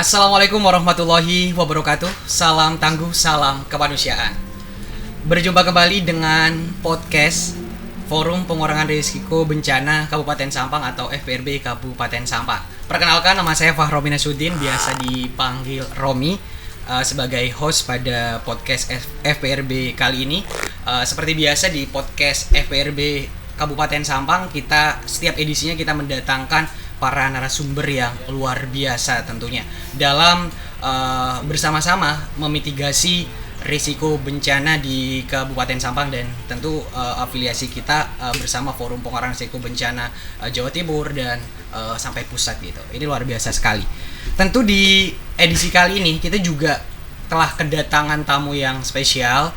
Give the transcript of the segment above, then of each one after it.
Assalamualaikum warahmatullahi wabarakatuh. Salam tangguh, salam kemanusiaan. Berjumpa kembali dengan podcast Forum Pengurangan Risiko Bencana Kabupaten Sampang atau FPRB Kabupaten Sampang. Perkenalkan, nama saya Fahromi Nasuddin, biasa dipanggil Romi, sebagai host pada podcast FPRB kali ini. Seperti biasa di podcast FPRB Kabupaten Sampang, kita setiap edisinya kita mendatangkan para narasumber yang luar biasa tentunya dalam bersama-sama memitigasi risiko bencana di Kabupaten Sampang, dan tentu afiliasi kita bersama Forum Pengurangan Risiko Bencana Jawa Timur dan sampai pusat gitu. Ini luar biasa sekali. Tentu di edisi kali ini kita juga telah kedatangan tamu yang spesial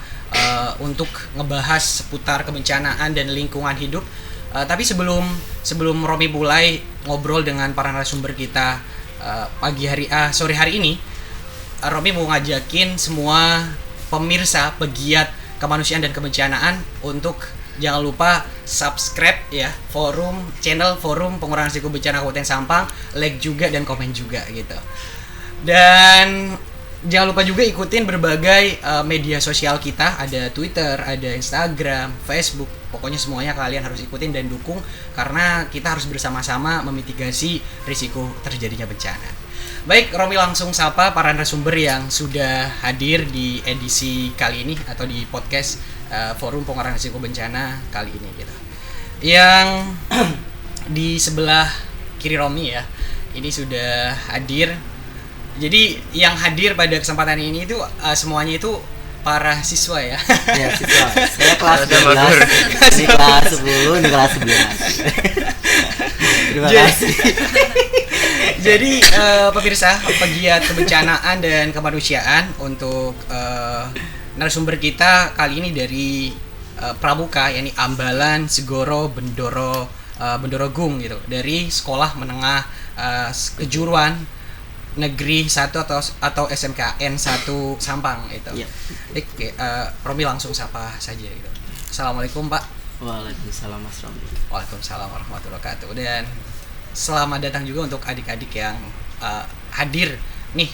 untuk ngebahas seputar kebencanaan dan lingkungan hidup. Tapi sebelum Romi mulai ngobrol dengan para narasumber kita sore hari ini, Romi mau ngajakin semua pemirsa pegiat kemanusiaan dan kebencanaan untuk jangan lupa subscribe ya channel Forum Pengurangan Risiko Bencana Kabupaten Sampang, like juga dan komen juga gitu. Dan jangan lupa juga ikutin berbagai media sosial kita, ada Twitter, ada Instagram, Facebook. Pokoknya semuanya kalian harus ikutin dan dukung, karena kita harus bersama-sama memitigasi risiko terjadinya bencana. Baik, Romi langsung sapa para narasumber yang sudah hadir di edisi kali ini atau di podcast Forum Pengurangan Risiko Bencana kali ini gitu. Yang di sebelah kiri Romi ya, ini sudah hadir. Jadi yang hadir pada kesempatan ini itu semuanya itu para siswa ya. Iya, siswa. Saya kelas 12, ini kelas 10, ini kelas 11. Terima kasih. Jadi pemirsa pegiat kebencanaan dan kemanusiaan, untuk narasumber kita kali ini dari Pramuka, yakni Ambalan Segoro Bendorogung gitu, dari Sekolah Menengah Kejuruan Negeri 1 atau SMKN 1 Sampang itu. Iya. Romi langsung sapa saja gitu. Assalamualaikum Pak. Waalaikumsalam Mas Romi. Waalaikumsalam warahmatullahi wabarakatuh. Dan selamat datang juga untuk adik-adik yang hadir nih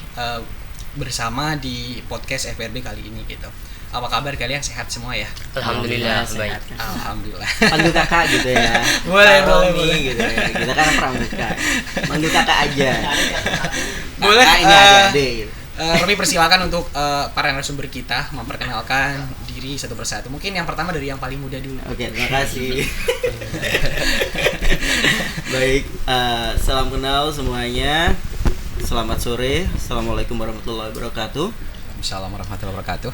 bersama di podcast FPRB kali ini gitu. Apa kabar kalian, sehat semua ya? Alhamdulillah baik. Alhamdulillah. Panggil kakak gitu ya. Boleh. Gitu ya. Kita kan pramuka. Panggil kakak aja. Boleh. Kakak ini adik. Gitu. Romi persilakan untuk para narasumber kita memperkenalkan diri satu persatu. Mungkin yang pertama dari yang paling muda dulu. Oke, terima kasih. Baik, salam kenal semuanya. Selamat sore. Assalamualaikum warahmatullahi wabarakatuh. Assalamualaikum warahmatullahi wabarakatuh.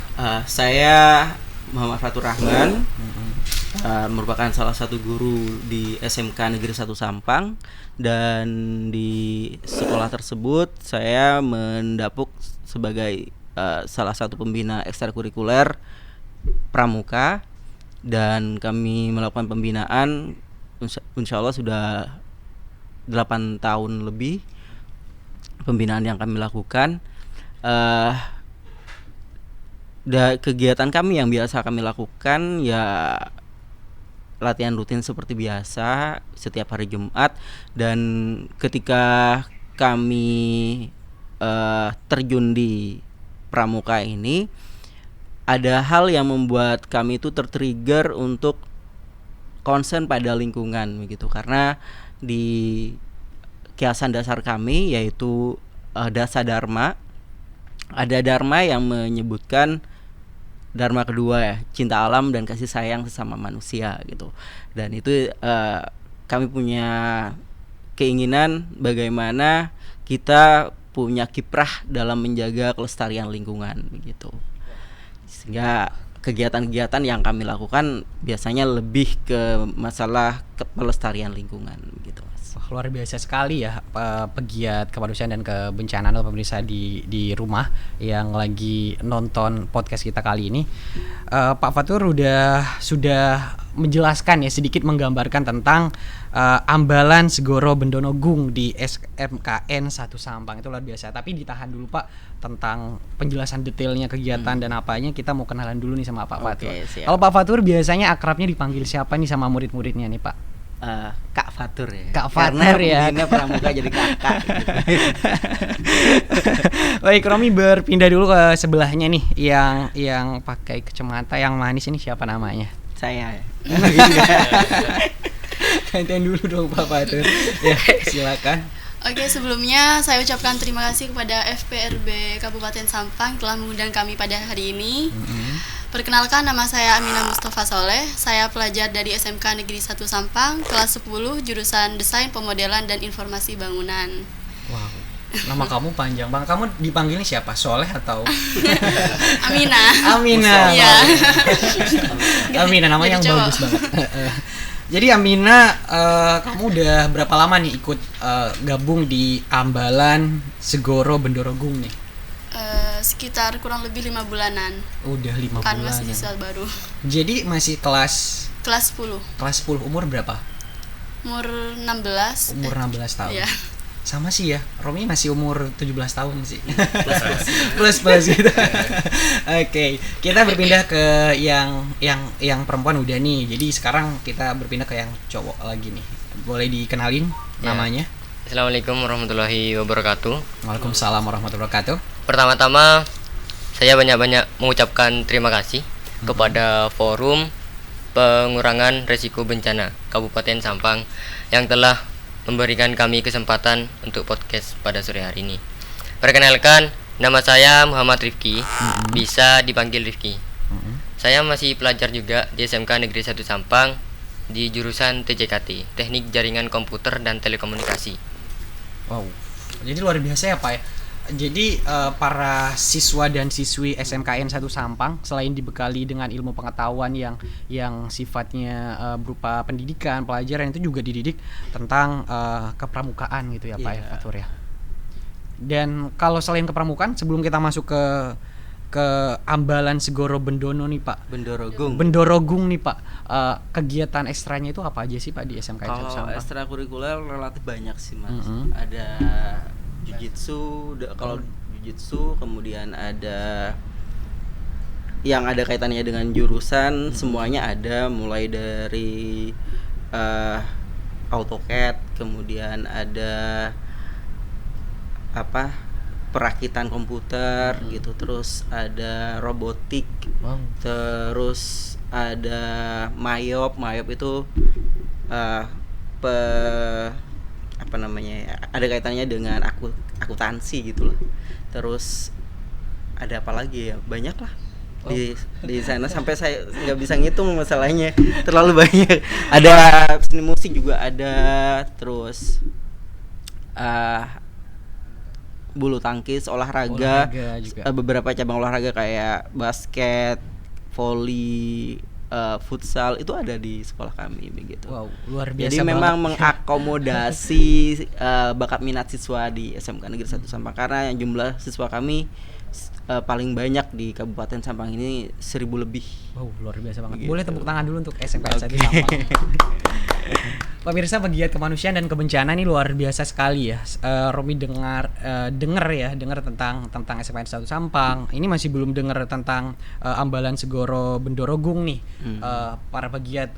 Saya Muhammad Fatur Rahman, merupakan salah satu guru di SMK Negeri 1 Sampang, dan di sekolah tersebut saya mendapuk sebagai salah satu pembina ekstrakurikuler Pramuka, dan kami melakukan pembinaan insya Allah sudah 8 tahun lebih pembinaan yang kami lakukan. Kegiatan kami yang biasa kami lakukan ya latihan rutin seperti biasa setiap hari Jumat, dan ketika kami terjun di Pramuka ini ada hal yang membuat kami itu tertrigger untuk concern pada lingkungan begitu, karena di kiasan dasar kami yaitu Dasa Dharma, ada dharma yang menyebutkan dharma kedua ya, cinta alam dan kasih sayang sesama manusia gitu. Dan itu kami punya keinginan bagaimana kita punya kiprah dalam menjaga kelestarian lingkungan begitu. Sehingga kegiatan-kegiatan yang kami lakukan biasanya lebih ke masalah pelestarian lingkungan begitu. Luar biasa sekali ya pegiat kemanusiaan dan kebencanaan atau pemirsa di rumah yang lagi nonton podcast kita kali ini. Pak Fatur sudah menjelaskan ya, sedikit menggambarkan tentang Ambalan Segoro Bendorogung di SMKN 1 Sampang. Itu luar biasa. Tapi ditahan dulu Pak, tentang penjelasan detailnya kegiatan dan apanya, kita mau kenalan dulu nih sama Pak Fatur. Siap. Kalau Pak Fatur biasanya akrabnya dipanggil siapa nih sama murid-muridnya nih Pak? Kak Fatur ya. Kak Karena Fatur ya. pembina pramuka jadi kakak gitu. Baik, Romi berpindah dulu ke sebelahnya nih, yang pakai kacamata yang manis ini siapa namanya? Saya. Gantian dulu dong Pak Fatur. Ya, silakan. Oke, sebelumnya saya ucapkan terima kasih kepada FPRB Kabupaten Sampang telah mengundang kami pada hari ini. Perkenalkan, nama saya Aminah Mustafa Soleh. Saya pelajar dari SMK Negeri 1 Sampang, kelas 10, jurusan Desain Pemodelan dan Informasi Bangunan. Wow, nama kamu panjang banget. Kamu dipanggilnya siapa? Soleh atau? Aminah. Aminah. Iya. Aminah, nama Jadi yang cowok. bagus banget. Jadi Aminah, kamu udah berapa lama nih ikut gabung di Ambalan Segoro Bendorogung nih? Sekitar kurang lebih 5 bulanan. Udah 5 Kan bulan. masih siswa baru. Jadi masih kelas Kelas 10. 10, umur berapa? Umur 16. Umur 16 tahun. Iya. Sama sih ya, Romi masih umur 17 tahun sih. Plus gitu. Oke, kita berpindah ke yang perempuan udah nih. Jadi sekarang kita berpindah ke yang cowok lagi nih. Boleh dikenalin namanya? Assalamualaikum warahmatullahi wabarakatuh. Waalaikumsalam warahmatullahi wabarakatuh. Pertama-tama saya banyak-banyak mengucapkan terima kasih kepada Forum Pengurangan Risiko Bencana Kabupaten Sampang yang telah memberikan kami kesempatan untuk podcast pada sore hari ini. Perkenalkan, nama saya Muhammad Rifki, bisa dipanggil Rifki. Saya masih pelajar juga di SMK Negeri 1 Sampang di jurusan TJKT, Teknik Jaringan Komputer dan Telekomunikasi. Wow, jadi luar biasa ya Pak ya. Jadi para siswa dan siswi SMKN 1 Sampang selain dibekali dengan ilmu pengetahuan yang sifatnya berupa pendidikan, pelajaran, itu juga dididik tentang kepramukaan gitu ya Pak ya, Fatur ya. Dan kalau selain kepramukaan, sebelum kita masuk ke Ambalan Segoro Bendono nih Pak, Bendorogung nih Pak, kegiatan ekstranya itu apa aja sih Pak di SMKN 1 Kalau Sampang? ekstrakurikuler relatif banyak sih Mas. Ada jujitsu, kalau jujitsu, kemudian ada yang ada kaitannya dengan jurusan, semuanya ada, mulai dari AutoCAD, kemudian ada perakitan komputer gitu, terus ada robotik, terus ada mayop itu ada kaitannya dengan akuntansi gitu loh. Terus ada apa lagi ya, banyak lah di sana, sampai saya nggak bisa ngitung masalahnya, terlalu banyak. Ada seni musik juga ada, terus bulu tangkis, olahraga juga. Beberapa cabang olahraga kayak basket, volley, futsal itu ada di sekolah kami begitu. Wow, luar biasa. Jadi memang mengakomodasi bakat minat siswa di SMK Negeri 1 Sampang, karena jumlah siswa kami paling banyak di Kabupaten Sampang ini 1.000 lebih. Wow, luar biasa banget. Gitu. Boleh tepuk tangan dulu untuk SMK 1 Sampang. Pemirsa, pegiat kemanusiaan dan kebencanaan ini luar biasa sekali ya. Romi dengar tentang SMK 1 Sampang. Ini masih belum dengar tentang Ambalan Segoro Bendorogung nih. Para pegiat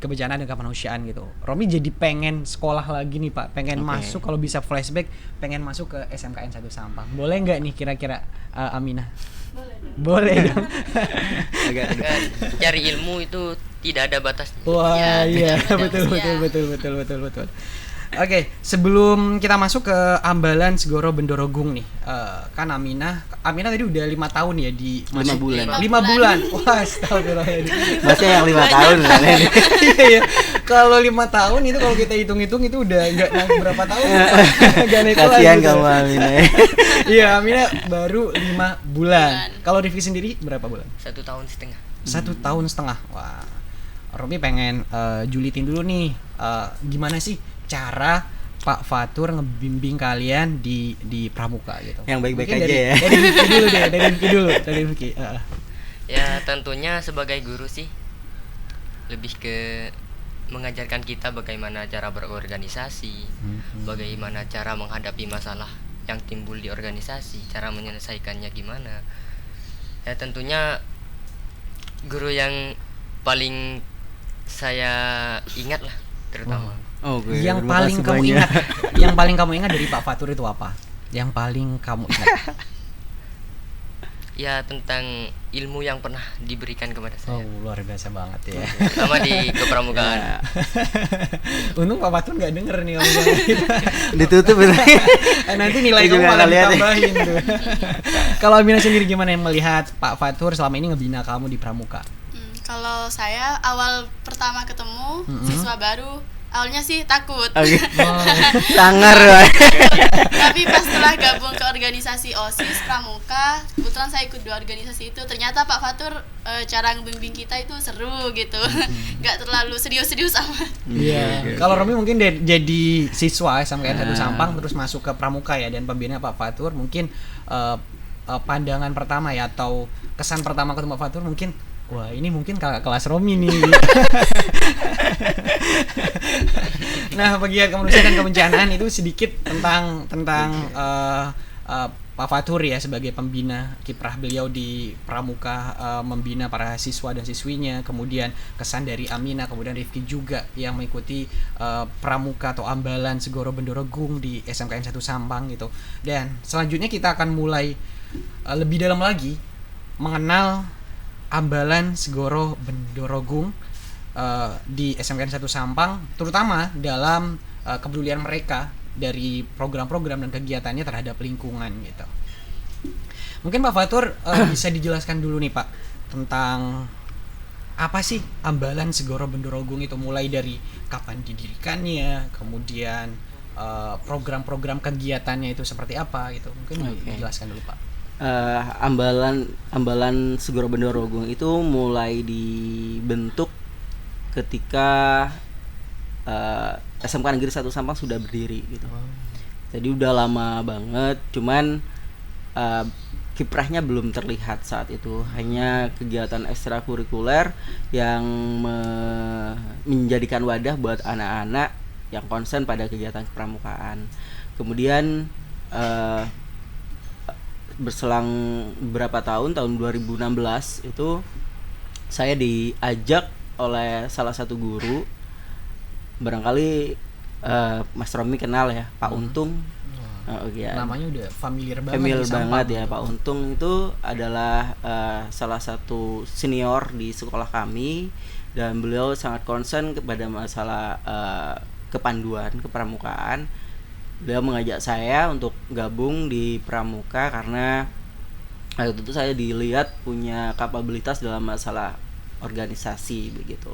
kebencanaan dan kemanusiaan gitu. Romi jadi pengen sekolah lagi nih Pak. Pengen masuk, kalau bisa flashback, pengen masuk ke SMKN 1 Sampang. Boleh nggak nih kira-kira Aminah? Boleh dong. Cari ilmu itu tidak ada batasnya. Wah, iya, betul. Oke, sebelum kita masuk ke Ambalan Segoro Bendorogung nih, kan Aminah tadi udah 5 tahun ya di 5 bulan. 5 bulan. Wah, astagfirullahaladzim. Masih yang 5 tahun kan ini. Iya. Kalau 5 tahun itu, kalau kita hitung-hitung itu udah enggak berapa tahun. Enggak naik kelas. Kasihan kamu Aminah. Iya, Aminah baru 5 bulan. Kalau Rifki sendiri berapa bulan? 1 tahun setengah. 1 tahun setengah. Wah. Romi pengen julitin dulu nih, gimana sih cara Pak Fatur ngebimbing kalian di pramuka gitu. Yang baik-baik Mungkin aja ya. Dari Rifki dulu. Ya tentunya sebagai guru sih lebih ke mengajarkan kita bagaimana cara berorganisasi, bagaimana cara menghadapi masalah yang timbul di organisasi, cara menyelesaikannya gimana. Ya tentunya guru yang paling saya ingat lah terutama. Oke, Yang terima paling kasih kamu banyak. ingat, yang paling kamu ingat dari Pak Fatur itu apa? Yang paling kamu ingat? Ya tentang ilmu yang pernah diberikan kepada Oh, saya. luar biasa banget ya. Terutama di kepramukaan. Ya, Untung Pak Fatur nggak denger nih omongan kita. ditutup itu. Nanti nilai Dia kamu juga malah nggak lihat ya. ditambahin tuh. Kalau Amina sendiri gimana yang melihat Pak Fatur selama ini ngebina kamu di Pramuka? Kalau saya awal pertama ketemu siswa baru, awalnya sih takut. Oke. Oh. Sangar, Pak. Tapi pas setelah gabung ke organisasi OSIS Pramuka, kebetulan saya ikut 2 organisasi itu, ternyata Pak Fatur cara ngebimbing kita itu seru gitu. Nggak terlalu serius-serius amat. Iya. Kalau Romi mungkin jadi siswa SMKN 1 Sampang terus masuk ke Pramuka ya, dan pembina Pak Fatur mungkin pandangan pertama ya atau kesan pertama ketemu Pak Fatur mungkin wah ini mungkin kakak kelas Romi nih. Nah, pegiat kemanusiaan dan kebencanaan itu sedikit tentang Pak Fatur ya sebagai pembina, kiprah beliau di Pramuka membina para siswa dan siswinya, kemudian kesan dari Amina, kemudian Rifki juga yang mengikuti Pramuka atau Ambalan Segoro Bendorogung di SMKN 1 Sampang gitu. Dan selanjutnya kita akan mulai lebih dalam lagi mengenal Ambalan Segoro Bendorogung di SMKN 1 Sampang, terutama dalam kepedulian mereka dari program-program dan kegiatannya terhadap lingkungan gitu. Mungkin Pak Fatur bisa dijelaskan dulu nih Pak tentang apa sih Ambalan Segoro Bendorogung itu, mulai dari kapan didirikannya, kemudian program-program kegiatannya itu seperti apa gitu. Mungkin dijelaskan dulu Pak. Ambalan Segoro Bendorogung itu mulai dibentuk ketika SMK Negeri 1 Sampang sudah berdiri gitu. Jadi udah lama banget, cuman kiprahnya belum terlihat saat itu. Hanya kegiatan ekstrakurikuler yang menjadikan wadah buat anak-anak yang konsen pada kegiatan kepramukaan. Kemudian berselang beberapa tahun 2016 itu saya diajak oleh salah satu guru, barangkali Mas Romi kenal ya, Pak Untung. Ya. Namanya udah familiar banget. Familiar banget ya, Pak Untung itu adalah salah satu senior di sekolah kami, dan beliau sangat concern kepada masalah kepanduan kepramukaan. Beliau mengajak saya untuk gabung di Pramuka karena waktu itu saya dilihat punya kapabilitas dalam masalah organisasi begitu.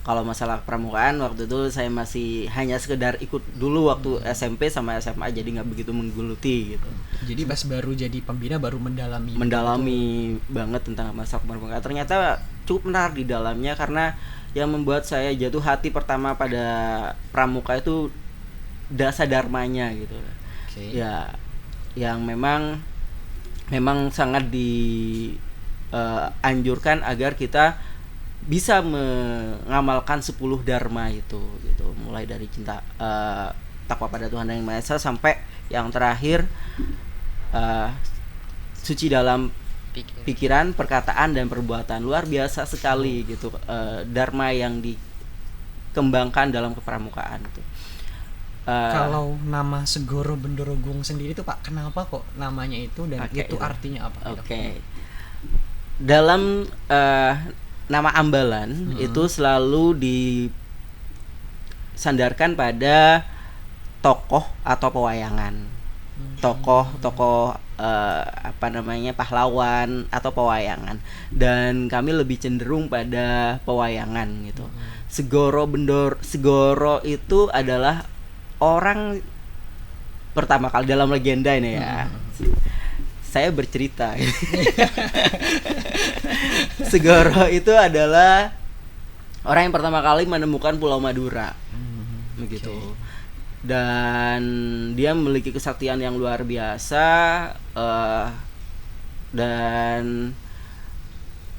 Kalau masalah pramukaan waktu itu saya masih hanya sekedar ikut dulu waktu SMP sama SMA, jadi nggak begitu menggeluti gitu. Jadi pas baru jadi pembina baru mendalami banget tentang masalah pramukaan. Ternyata cukup menarik di dalamnya, karena yang membuat saya jatuh hati pertama pada pramuka itu dasar dharmanya gitu. Ya, yang memang sangat dianjurkan agar kita bisa mengamalkan 10 dharma itu gitu, mulai dari cinta, takwa pada Tuhan Yang Maha Esa, sampai yang terakhir suci dalam pikiran, perkataan dan perbuatan. Luar biasa sekali gitu dharma yang dikembangkan dalam kepramukaan itu. Kalau nama Segoro Bendorogung sendiri itu Pak, kenapa kok namanya itu, dan itu artinya apa? Dalam nama Ambalan itu selalu disandarkan pada tokoh atau pewayangan. Tokoh pahlawan atau pewayangan, dan kami lebih cenderung pada pewayangan gitu. Segoro itu adalah orang pertama kali dalam legenda ini ya. Saya bercerita. Segoro itu adalah orang yang pertama kali menemukan Pulau Madura, begitu. Dan dia memiliki kesaktian yang luar biasa. Dan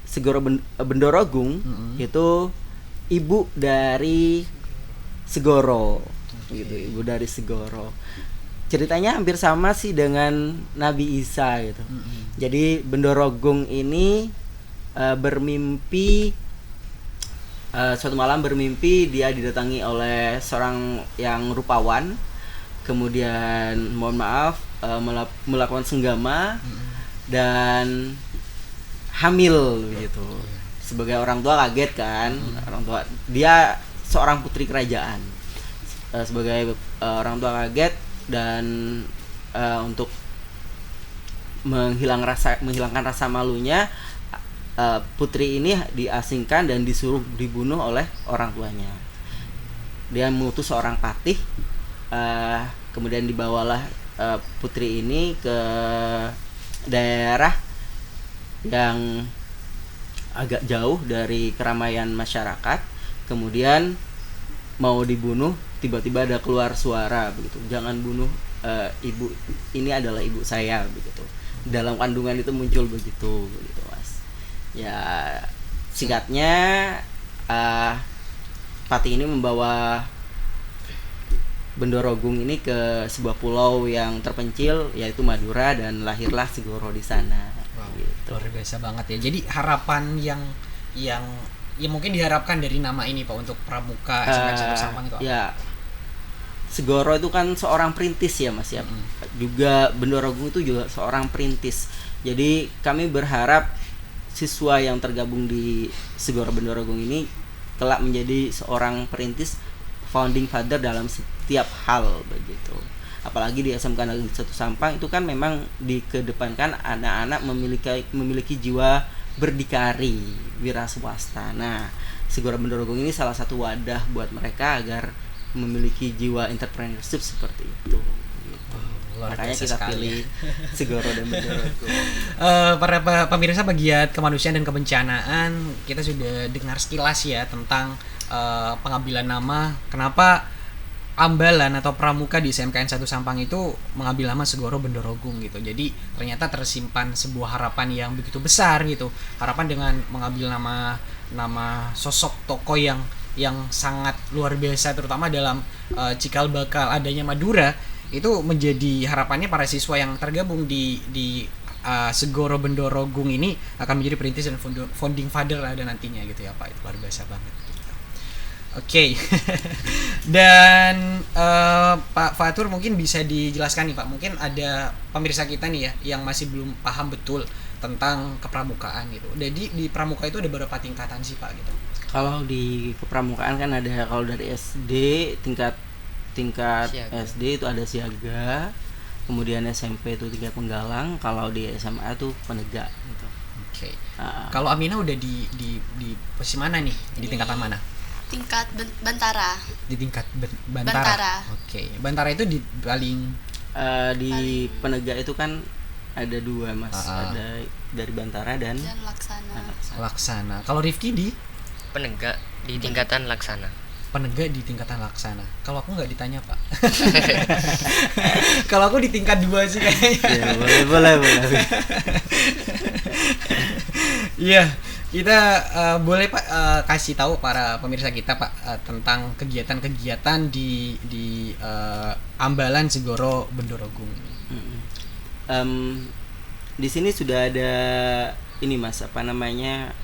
Segoro Bendorogung itu ibu dari Segoro, gitu, ibu dari Segoro. Ceritanya hampir sama sih dengan Nabi Isa gitu. Jadi Bendorogung ini bermimpi suatu malam bermimpi dia didatangi oleh seorang yang rupawan, kemudian mohon maaf melakukan senggama dan hamil gitu. Sebagai orang tua kaget kan, orang tua dia seorang putri kerajaan. Sebagai orang tua kaget dan untuk menghilangkan rasa malunya, putri ini diasingkan dan disuruh dibunuh oleh orang tuanya. Dia mengutus seorang patih, kemudian dibawalah putri ini ke daerah yang agak jauh dari keramaian masyarakat. Kemudian mau dibunuh, tiba-tiba ada keluar suara begitu, jangan bunuh ibu, ini adalah ibu saya begitu. Dalam kandungan itu muncul begitu Mas. Ya singkatnya Patih ini membawa Bendorogung ini ke sebuah pulau yang terpencil yaitu Madura, dan lahirlah Segoro di sana. Wow, gitu. luar biasa banget ya. Jadi harapan yang mungkin diharapkan dari nama ini Pak untuk Pramuka SMK 1 Sampang itu apa? Ya, Segoro itu kan seorang perintis ya Mas ya. Juga Bendorogung itu juga seorang perintis. Jadi kami berharap siswa yang tergabung di Segoro Bendorogung ini kelak menjadi seorang perintis, founding father dalam setiap hal begitu. Apalagi di SMK Negeri 1 Sampang itu kan memang dikedepankan anak-anak memiliki jiwa berdikari, wira swasta. Nah, Segoro Bendorogung ini salah satu wadah buat mereka agar memiliki jiwa entrepreneurship seperti itu. Gitu. Makanya kita pilih Segoro dan Bendorogung. Para pemirsa pegiat kemanusiaan dan kebencanaan, kita sudah dengar sekilas ya tentang pengambilan nama. Kenapa Ambalan atau Pramuka di SMKN 1 Sampang itu mengambil nama Segoro Bendorogung gitu. Jadi ternyata tersimpan sebuah harapan yang begitu besar gitu. Harapan dengan mengambil nama sosok tokoh yang sangat luar biasa, terutama dalam cikal bakal adanya Madura, itu menjadi harapannya para siswa yang tergabung di Segoro Bendorogung ini akan menjadi perintis dan founding father ada nantinya gitu ya Pak. Itu luar biasa banget. Oke. Dan Pak Fatur mungkin bisa dijelaskan nih Pak, mungkin ada pemirsa kita nih ya yang masih belum paham betul tentang kepramukaan gitu. Jadi di pramuka itu ada berapa tingkatan sih Pak gitu? Kalau di kepramukaan kan ada, kalau dari SD tingkat SD itu ada siaga, kemudian SMP itu tingkat penggalang, kalau di SMA itu penegak gitu. Oke. Kalau Amina udah di posisi mana nih? Di tingkatan mana? Tingkat Bantara. Di tingkat Bantara. Oke. Bantara itu di paling di penegak itu kan ada dua Mas, ada dari Bantara dan Laksana. Kalau Rifki di Penegak di tingkatan Laksana. Penegak di tingkatan Laksana. Kalau aku nggak ditanya Pak. Kalau aku di tingkat 2 sih kayaknya. Ya, boleh. Iya, kita boleh Pak kasih tahu para pemirsa kita Pak tentang kegiatan-kegiatan di Ambalan Segoro Bendorogung. Di sini sudah ada ini Mas, apa namanya,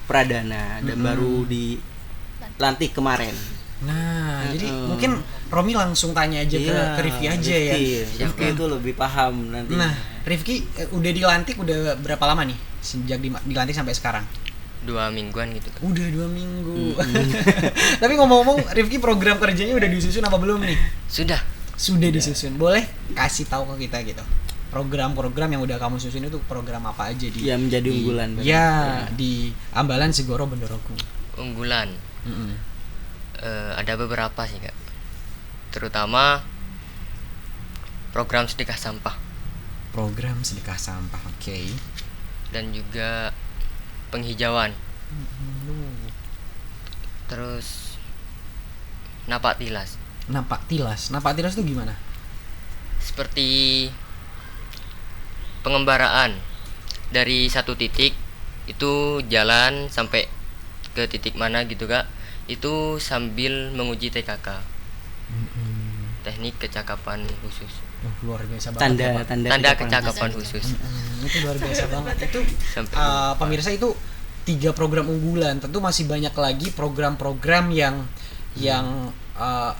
Pradana dan baru dilantik kemarin. Nah, jadi mungkin Romi langsung tanya aja ke Rifki aja ya. Rifki itu lebih paham nanti. Nah, Rifki udah dilantik udah berapa lama nih sejak dilantik sampai sekarang? 2 mingguan gitu. Udah 2 minggu. Tapi ngomong-ngomong, Rifki program kerjanya udah disusun apa belum nih? Sudah disusun. Boleh kasih tahu ke kita gitu. Program-program yang udah kamu susun itu program apa aja di yang menjadi unggulan di Ambalan Segoro Bendorogung. Unggulan. Ada beberapa sih Kak. Terutama program sedekah sampah. Program sedekah sampah. Oke. Dan juga penghijauan. Terus napak tilas. Napak tilas itu gimana? Seperti pengembaraan dari satu titik itu jalan sampai ke titik mana gitu Kak, itu sambil menguji TKK, teknik kecakapan khusus. Luar biasa banget. Tanda kecakapan khusus. Itu luar biasa banget. Itu pemirsa itu 3 program unggulan. Tentu masih banyak lagi program-program yang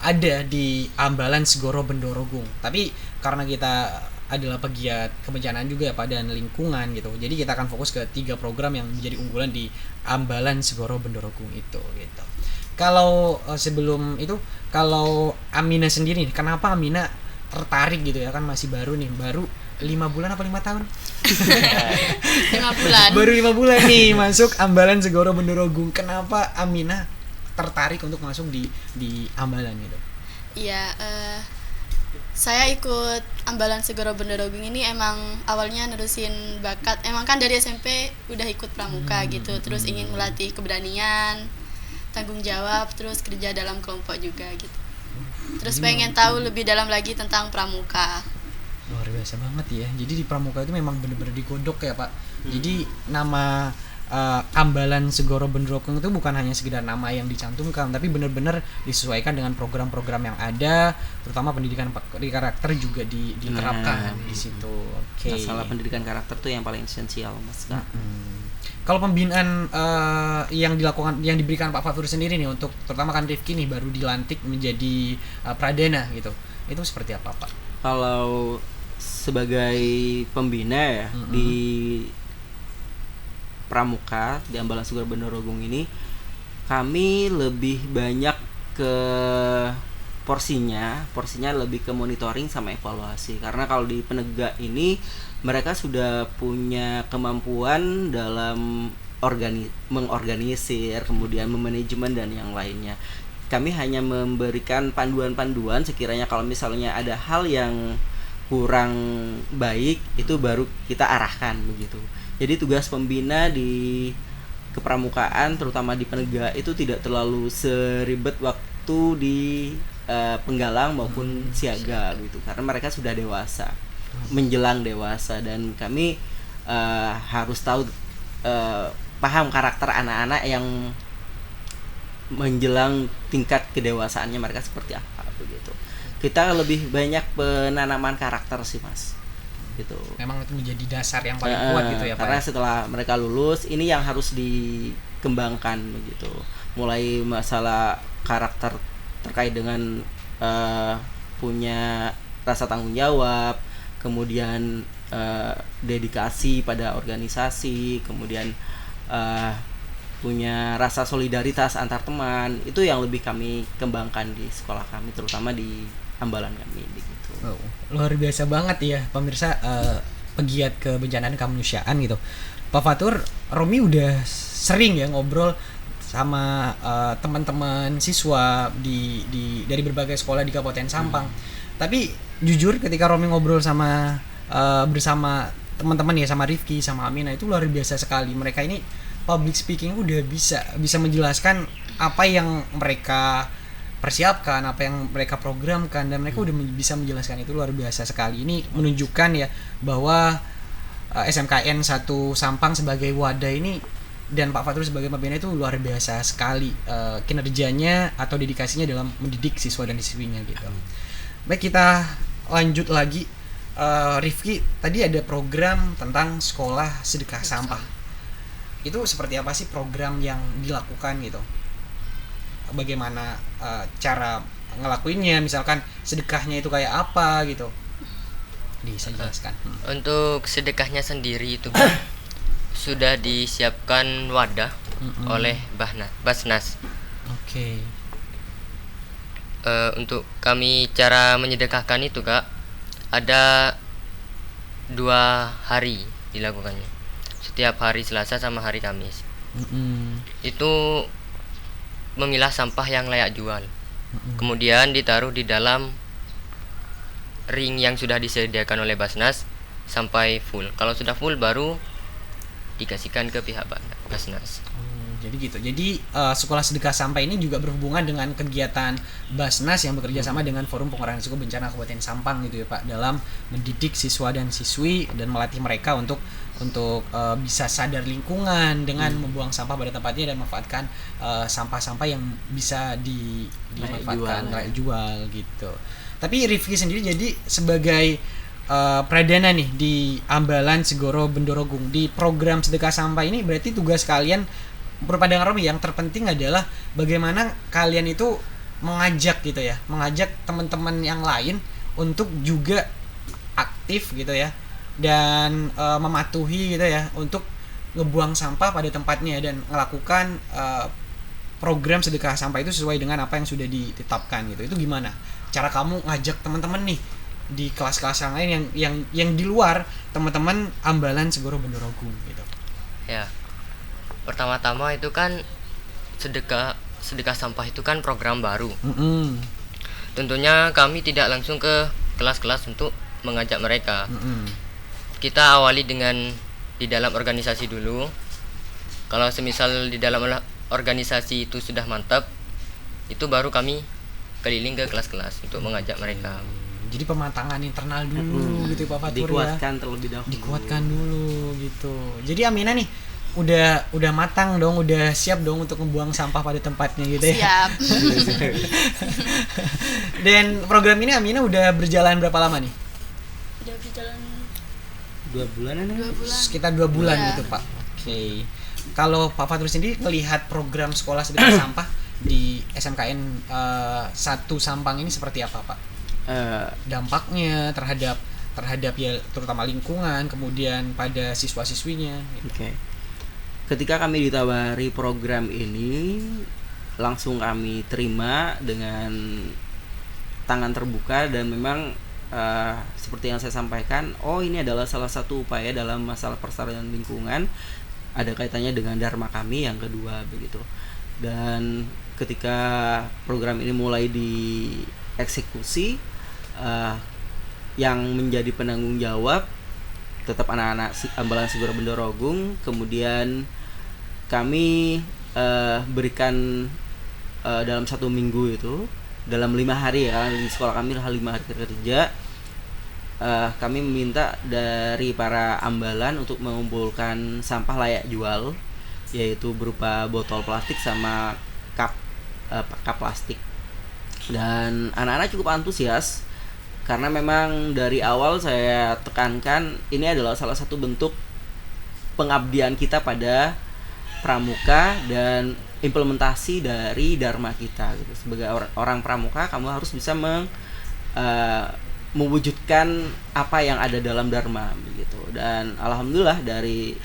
ada di Ambalan Segoro Bendorogung. Tapi karena kita adalah pegiat kebencanaan juga ya Pak, dan lingkungan gitu. Jadi kita akan fokus ke 3 program yang menjadi unggulan di Ambalan Segoro Bendorogung itu gitu. Kalau sebelum itu, kalau Amina sendiri nih, kenapa Amina tertarik gitu ya, kan masih baru nih, baru 5 bulan apa 5 tahun? 5 bulan. Baru 5 bulan nih masuk Ambalan Segoro Bendorogung. Kenapa Amina tertarik untuk masuk di Ambalan gitu? Iya, saya ikut Ambalan Segoro Bendorogung ini emang awalnya nerusin bakat. Emang kan dari SMP udah ikut pramuka gitu, terus ingin melatih keberanian, tanggung jawab, terus kerja dalam kelompok juga gitu. Terus pengen tahu lebih dalam lagi tentang pramuka. Luar biasa banget ya. Jadi di pramuka itu memang benar-benar digodok ya Pak. Jadi nama Ambalan Segoro Bendorogung itu bukan hanya sekedar nama yang dicantumkan, tapi benar-benar disesuaikan dengan program-program yang ada, terutama pendidikan karakter juga diterapkan di situ. Oke. Masalah pendidikan karakter tuh yang paling esensial, Mas Kak. Kalau pembinaan yang dilakukan, yang diberikan Pak Fafur sendiri nih, untuk terutama kan Rifki nih baru dilantik menjadi Pradana gitu, itu seperti apa Pak? Kalau sebagai pembina ya di pramuka di Ambalan Segoro Bendorogung ini, kami lebih banyak ke porsinya lebih ke monitoring sama evaluasi. Karena kalau di penegak ini mereka sudah punya kemampuan dalam mengorganisir, kemudian memanajemen dan yang lainnya. Kami hanya memberikan panduan-panduan sekiranya kalau misalnya ada hal yang kurang baik, itu baru kita arahkan begitu. Jadi tugas pembina di kepramukaan terutama di penegak itu tidak terlalu seribet waktu di penggalang maupun siaga gitu, karena mereka sudah dewasa, menjelang dewasa, dan kami harus tahu paham karakter anak-anak yang menjelang tingkat kedewasaannya mereka seperti apa begitu. Kita lebih banyak penanaman karakter sih Mas. Gitu. Memang itu menjadi dasar yang paling kuat gitu ya Pak. Karena setelah mereka lulus, ini yang harus dikembangkan begitu. Mulai masalah karakter terkait dengan punya rasa tanggung jawab, kemudian dedikasi pada organisasi, kemudian punya rasa solidaritas antar teman. Itu yang lebih kami kembangkan di sekolah kami, terutama di Ambalan kami gitu. Oh, luar biasa banget ya pemirsa, pegiat kebencanaan kemanusiaan gitu. Pak Fatur, Romi udah sering ya ngobrol sama teman-teman siswa dari berbagai sekolah di Kabupaten Sampang. Tapi jujur ketika Romi ngobrol sama bersama teman-teman ya, sama Rifki, sama Amina, itu luar biasa sekali. Mereka ini public speaking udah bisa menjelaskan apa yang mereka persiapkan, apa yang mereka programkan, dan mereka udah bisa menjelaskan itu luar biasa sekali. Ini menunjukkan ya bahwa SMKN 1 Sampang sebagai wadah ini dan Pak Fatur sebagai pembina itu luar biasa sekali kinerjanya atau dedikasinya dalam mendidik siswa dan siswinya gitu. Baik, kita lanjut lagi. Rifki, tadi ada program tentang sekolah sedekah sampah. Itu seperti apa sih program yang dilakukan gitu? Bagaimana cara ngelakuinnya, misalkan sedekahnya itu kayak apa gitu, bisa jelaskan? Untuk sedekahnya sendiri itu sudah disiapkan wadah oleh Basnas. Oke. Untuk kami cara menyedekahkan itu Kak, ada 2 hari dilakukannya, setiap hari Selasa sama hari Kamis. Itu memilah sampah yang layak jual, kemudian ditaruh di dalam ring yang sudah disediakan oleh Basnas sampai full. Kalau sudah full baru dikasihkan ke pihak Basnas. Jadi gitu. Jadi sekolah sedekah sampah ini juga berhubungan dengan kegiatan Basnas yang bekerja sama dengan Forum Pengurangan Risiko Bencana Kabupaten Sampang gitu ya Pak, dalam mendidik siswa dan siswi dan melatih mereka untuk bisa sadar lingkungan dengan membuang sampah pada tempatnya dan memanfaatkan sampah-sampah yang bisa dimanfaatkan, layak jual gitu. Tapi Rifki sendiri jadi sebagai Pradana nih di Ambalan Segoro Bendorogung. Di program sedekah sampah ini berarti tugas kalian berpandangan Romi yang terpenting adalah bagaimana kalian itu mengajak gitu ya, mengajak teman-teman yang lain untuk juga aktif gitu ya, dan mematuhi gitu ya untuk ngebuang sampah pada tempatnya dan melakukan program sedekah sampah itu sesuai dengan apa yang sudah ditetapkan gitu. Itu gimana cara kamu ngajak teman-teman nih di kelas-kelas yang lain yang di luar teman-teman Ambalan Segoro Bendorogung gitu? Ya, pertama-tama itu kan sedekah sampah itu kan program baru. Tentunya kami tidak langsung ke kelas-kelas untuk mengajak mereka. Kita awali dengan di dalam organisasi dulu. Kalau semisal di dalam organisasi itu sudah mantap, itu baru kami keliling ke kelas-kelas untuk mengajak mereka. Jadi pematangan internal dulu gitu Pak Fatur, dikuatkan ya. terlebih dahulu. Dikuatkan dulu gitu. Jadi Amina nih udah matang dong, udah siap dong untuk membuang sampah pada tempatnya gitu ya. Siap. Dan program ini Amina udah berjalan berapa lama nih? Udah berjalan 2 bulanan ya? 2 bulan. Sekitar 2 bulan Iya. gitu Pak. Oke. Kalau Pak Fatur sendiri melihat program sekolah sedekah sampah di SMKN 1 Sampang ini seperti apa Pak? Dampaknya terhadap ya terutama lingkungan, kemudian pada siswa-siswinya gitu. Oke. Ketika kami ditawari program ini, langsung kami terima dengan tangan terbuka dan memang seperti yang saya sampaikan, ini adalah salah satu upaya dalam masalah pelestarian lingkungan, ada kaitannya dengan dharma kami yang kedua begitu. Dan ketika program ini mulai dieksekusi, yang menjadi penanggung jawab tetap anak-anak Ambalan Segoro Bendorogung. Kemudian kami berikan dalam 1 minggu itu, dalam 5 hari ya, di sekolah kami 5 hari kerja, kami meminta dari para ambalan untuk mengumpulkan sampah layak jual, yaitu berupa botol plastik sama cup plastik. Dan anak-anak cukup antusias karena memang dari awal saya tekankan ini adalah salah satu bentuk pengabdian kita pada pramuka dan implementasi dari dharma kita gitu. Sebagai orang pramuka, kamu harus bisa mewujudkan apa yang ada dalam dharma begitu. Dan alhamdulillah dari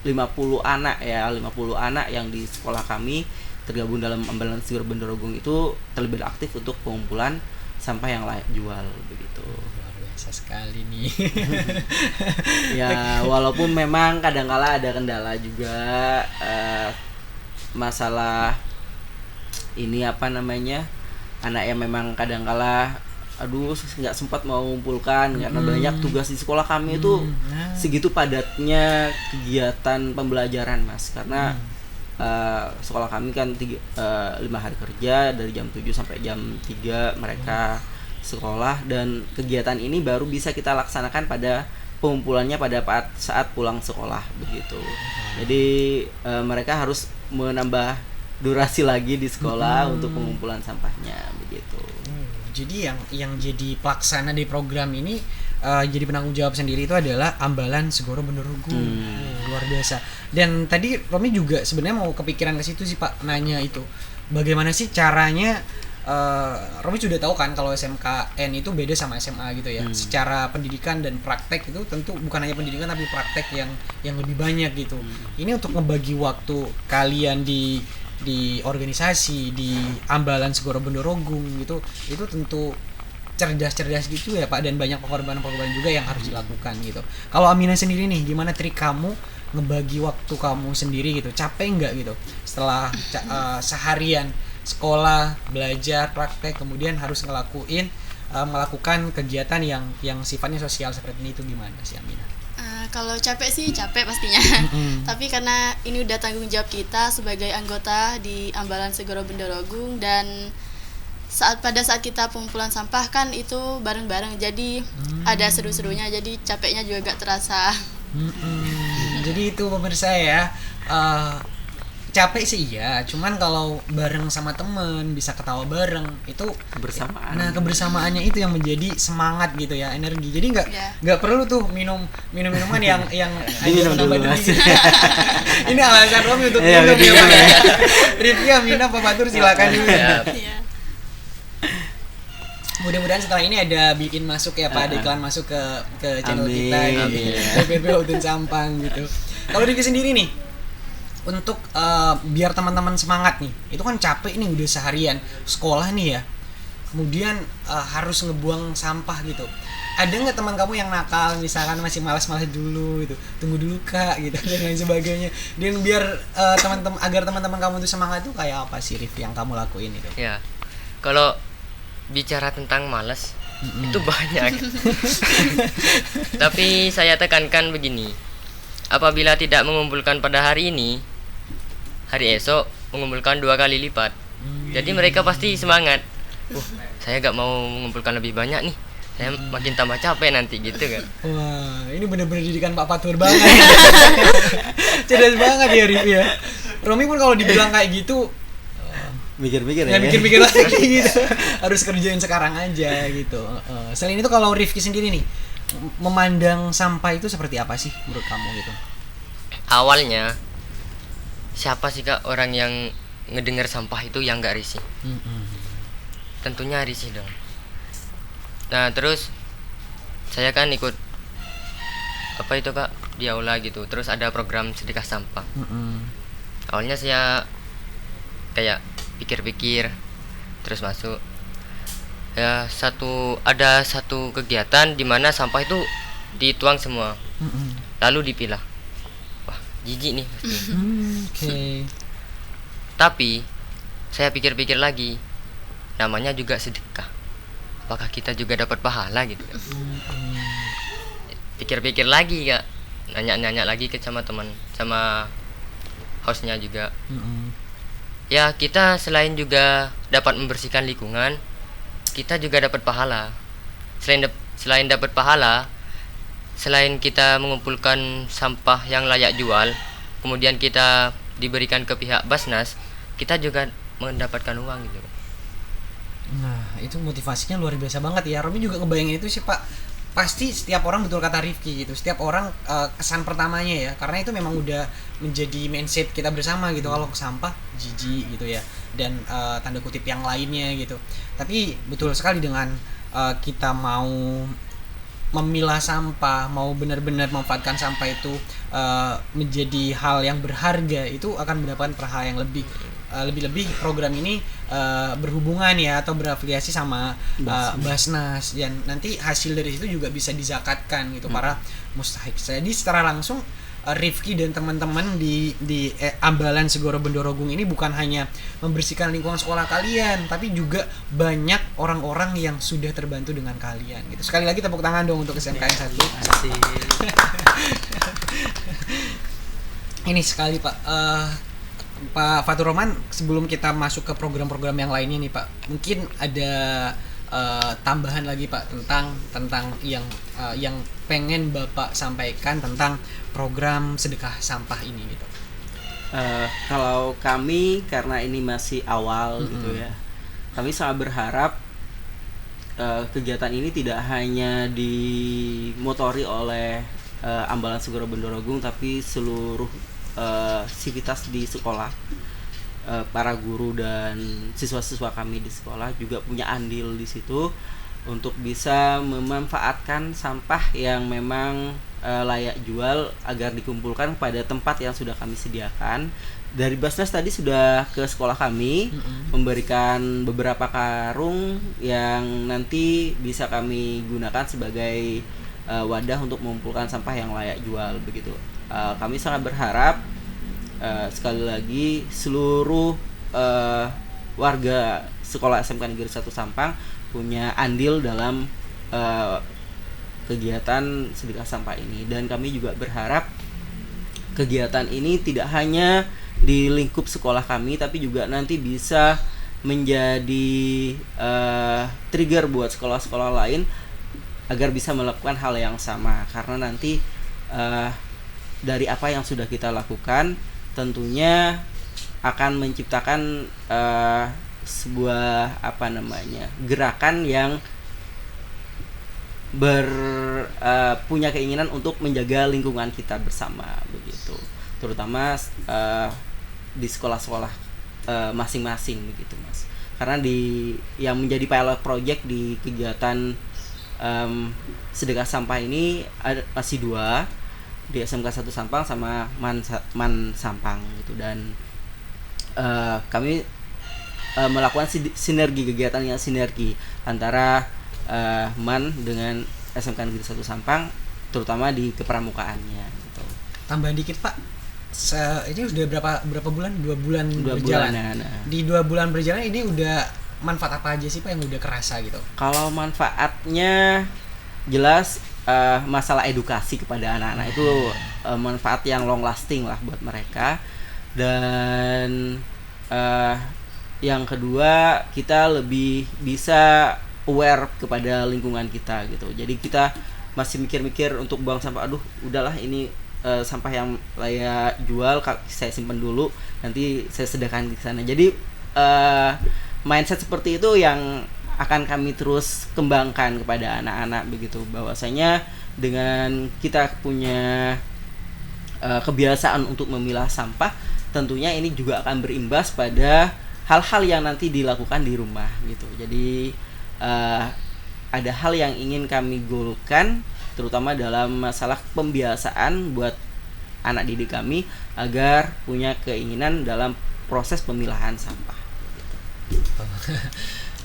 50 anak yang di sekolah kami tergabung dalam Ambalan Segoro Bendorogung itu terlebih aktif untuk pengumpulan sampah yang layak jual begitu. Luar biasa sekali nih. Ya walaupun memang kadang-kala ada kendala juga, masalah ini anak yang memang kadang-kala nggak sempat mau mengumpulkan karena banyak tugas di sekolah kami itu segitu padatnya kegiatan pembelajaran Mas, karena sekolah kami kan 5 hari kerja dari jam 7 sampai jam 3 mereka sekolah, dan kegiatan ini baru bisa kita laksanakan pada pengumpulannya pada saat pulang sekolah begitu. Jadi mereka harus menambah durasi lagi di sekolah untuk pengumpulan sampahnya begitu. Jadi yang jadi pelaksana di program ini jadi penanggung jawab sendiri itu adalah Ambalan Segoro Bendorogung. Luar biasa. Dan tadi Romi juga sebenarnya mau kepikiran ke situ sih Pak, nanya itu bagaimana sih caranya. Romi sudah tahu kan kalau SMKN itu beda sama SMA gitu ya. Secara pendidikan dan praktek itu tentu bukan hanya pendidikan tapi praktek yang lebih banyak gitu. Ini untuk ngebagi waktu kalian di organisasi di Ambalan Segoro Bendorogung gitu, itu tentu cerdas gitu ya Pak, dan banyak pengorbanan juga yang harus dilakukan gitu. Kalau Amina sendiri nih, gimana trik kamu ngebagi waktu kamu sendiri gitu? Capek nggak gitu setelah seharian sekolah, belajar, praktek, kemudian harus melakukan kegiatan yang sifatnya sosial seperti ini, itu gimana sih Amina? Kalau capek sih capek pastinya. Tapi karena ini udah tanggung jawab kita sebagai anggota di Ambalan Segoro Bendorogung, dan pada saat kita pengumpulan sampah kan itu bareng-bareng, jadi ada seru-serunya, jadi capeknya juga gak terasa. Jadi itu pemirsa ya, capek sih iya, cuman kalau bareng sama temen bisa ketawa bareng itu Kebersamaan. Nah kebersamaannya itu yang menjadi semangat gitu ya, energi. Jadi Iya. nggak perlu tuh minuman yang Diminum dulu, menambah Mas. energi. Ini alasan Romi untuk Iya, minum ya betul. Pak ya. Rifki Amina Pak Fatur silakan dulu. Ya, Iya. Mudah-mudahan setelah ini ada bikin masuk ya Pak, ada iklan masuk ke channel Amin. kita gitu. Amin. PPP Hutin Sampang gitu. Kalau Rifki sendiri nih, untuk biar teman-teman semangat nih, itu kan capek nih udah seharian sekolah nih ya, kemudian harus ngebuang sampah gitu. Ada nggak teman kamu yang nakal, misalkan masih malas-malas dulu gitu, tunggu dulu kak gitu dan lain sebagainya. Dan biar teman-teman agar teman-teman kamu tuh semangat tuh kayak apa sih Rif yang kamu lakuin itu? ya. Kalau bicara tentang malas itu banyak. Tapi saya tekankan begini. Apabila tidak mengumpulkan pada hari ini, hari esok mengumpulkan 2 kali lipat. Jadi mereka pasti semangat. Saya gak mau mengumpulkan lebih banyak nih. Saya makin tambah capek nanti gitu kan. Wah, ini bener-bener didikan Pak Fatur banget. Cerdas banget ya Rif ya. Romi pun kalau dibilang kayak gitu Mikir-mikir ya ya. mikir-mikir lagi gitu. Harus kerjain sekarang aja gitu. Selain itu kalau Rifki sendiri nih, memandang sampah itu seperti apa sih menurut kamu gitu? Awalnya siapa sih kak orang yang ngedengar sampah itu yang gak risih? Tentunya risih dong. Nah terus saya kan ikut apa itu kak di aula gitu. Terus ada program sedekah sampah. Awalnya saya kayak pikir-pikir terus masuk. Ya ada satu kegiatan di mana sampah itu dituang semua. Lalu dipilah. Wah, jijik nih pasti. Oke. Tapi saya pikir-pikir lagi, namanya juga sedekah. Apakah kita juga dapat pahala gitu kan? Pikir-pikir lagi kak, nanya-nanya lagi ke sama teman, sama hostnya juga. Ya kita selain juga dapat membersihkan lingkungan, kita juga dapat pahala. Selain dapat pahala, selain kita mengumpulkan sampah yang layak jual, kemudian kita diberikan ke pihak Basnas, kita juga mendapatkan uang gitu. Nah, itu motivasinya luar biasa banget ya. Romi juga ngebayangin itu sih Pak. Pasti setiap orang, betul kata Rifki gitu, setiap orang kesan pertamanya ya, karena itu memang udah menjadi mindset kita bersama gitu. Kalau sampah jijik gitu ya, dan tanda kutip yang lainnya gitu. Tapi betul sekali dengan kita mau memilah sampah, mau benar-benar memanfaatkan sampah itu menjadi hal yang berharga, itu akan mendapatkan pahala yang lebih program ini berhubungan ya atau berafiliasi sama Basnas, dan nanti hasil dari situ juga bisa dizakatkan gitu para mustahik. Jadi secara langsung Rifki dan teman-teman di Ambalan Segoro Bendorogung ini bukan hanya membersihkan lingkungan sekolah kalian, tapi juga banyak orang-orang yang sudah terbantu dengan kalian gitu. Sekali lagi tepuk tangan dong untuk SMK yang satu. Ini sekali Pak. Pak Fatur Roman, sebelum kita masuk ke program-program yang lainnya nih Pak, mungkin ada tambahan lagi Pak tentang yang pengen Bapak sampaikan tentang program sedekah sampah ini gitu. Kalau kami karena ini masih awal gitu ya, kami sangat berharap kegiatan ini tidak hanya dimotori oleh Ambalan Segoro Bendorogung, tapi seluruh sivitas di sekolah, para guru dan siswa-siswa kami di sekolah juga punya andil di situ untuk bisa memanfaatkan sampah yang memang layak jual agar dikumpulkan pada tempat yang sudah kami sediakan. Dari Basnas tadi sudah ke sekolah kami memberikan beberapa karung yang nanti bisa kami gunakan sebagai wadah untuk mengumpulkan sampah yang layak jual begitu. Kami sangat berharap sekali lagi seluruh warga sekolah SMK Negeri 1 Sampang punya andil dalam kegiatan sedekah sampah ini, dan kami juga berharap kegiatan ini tidak hanya di lingkup sekolah kami tapi juga nanti bisa menjadi trigger buat sekolah-sekolah lain agar bisa melakukan hal yang sama, karena nanti dari apa yang sudah kita lakukan tentunya akan menciptakan sebuah gerakan yang punya keinginan untuk menjaga lingkungan kita bersama begitu, terutama di sekolah-sekolah masing-masing begitu Mas. Karena yang menjadi pilot project di kegiatan sedekah sampah ini masih 2 di SMK 1 Sampang sama Man Sampang gitu, dan kami melakukan kegiatan sinergi antara MAN dengan SMK Negeri 1 Sampang, terutama di kepramukaannya gitu. Tambahan dikit Pak, ini udah berapa bulan? 2 bulan berjalan. Di 2 bulan berjalan ini udah manfaat apa aja sih Pak yang udah kerasa gitu? Kalau manfaatnya jelas masalah edukasi kepada anak-anak itu manfaat yang long lasting lah buat mereka. Dan yang kedua, kita lebih bisa aware kepada lingkungan kita gitu. Jadi kita masih mikir-mikir untuk buang sampah, aduh udahlah ini sampah yang layak jual saya simpan dulu, nanti saya sedekahkan di sana. Jadi mindset seperti itu yang akan kami terus kembangkan kepada anak-anak begitu, bahwasanya dengan kita punya kebiasaan untuk memilah sampah, tentunya ini juga akan berimbas pada hal-hal yang nanti dilakukan di rumah gitu. Jadi ada hal yang ingin kami goalkan, terutama dalam masalah pembiasaan buat anak didik kami agar punya keinginan dalam proses pemilahan sampah.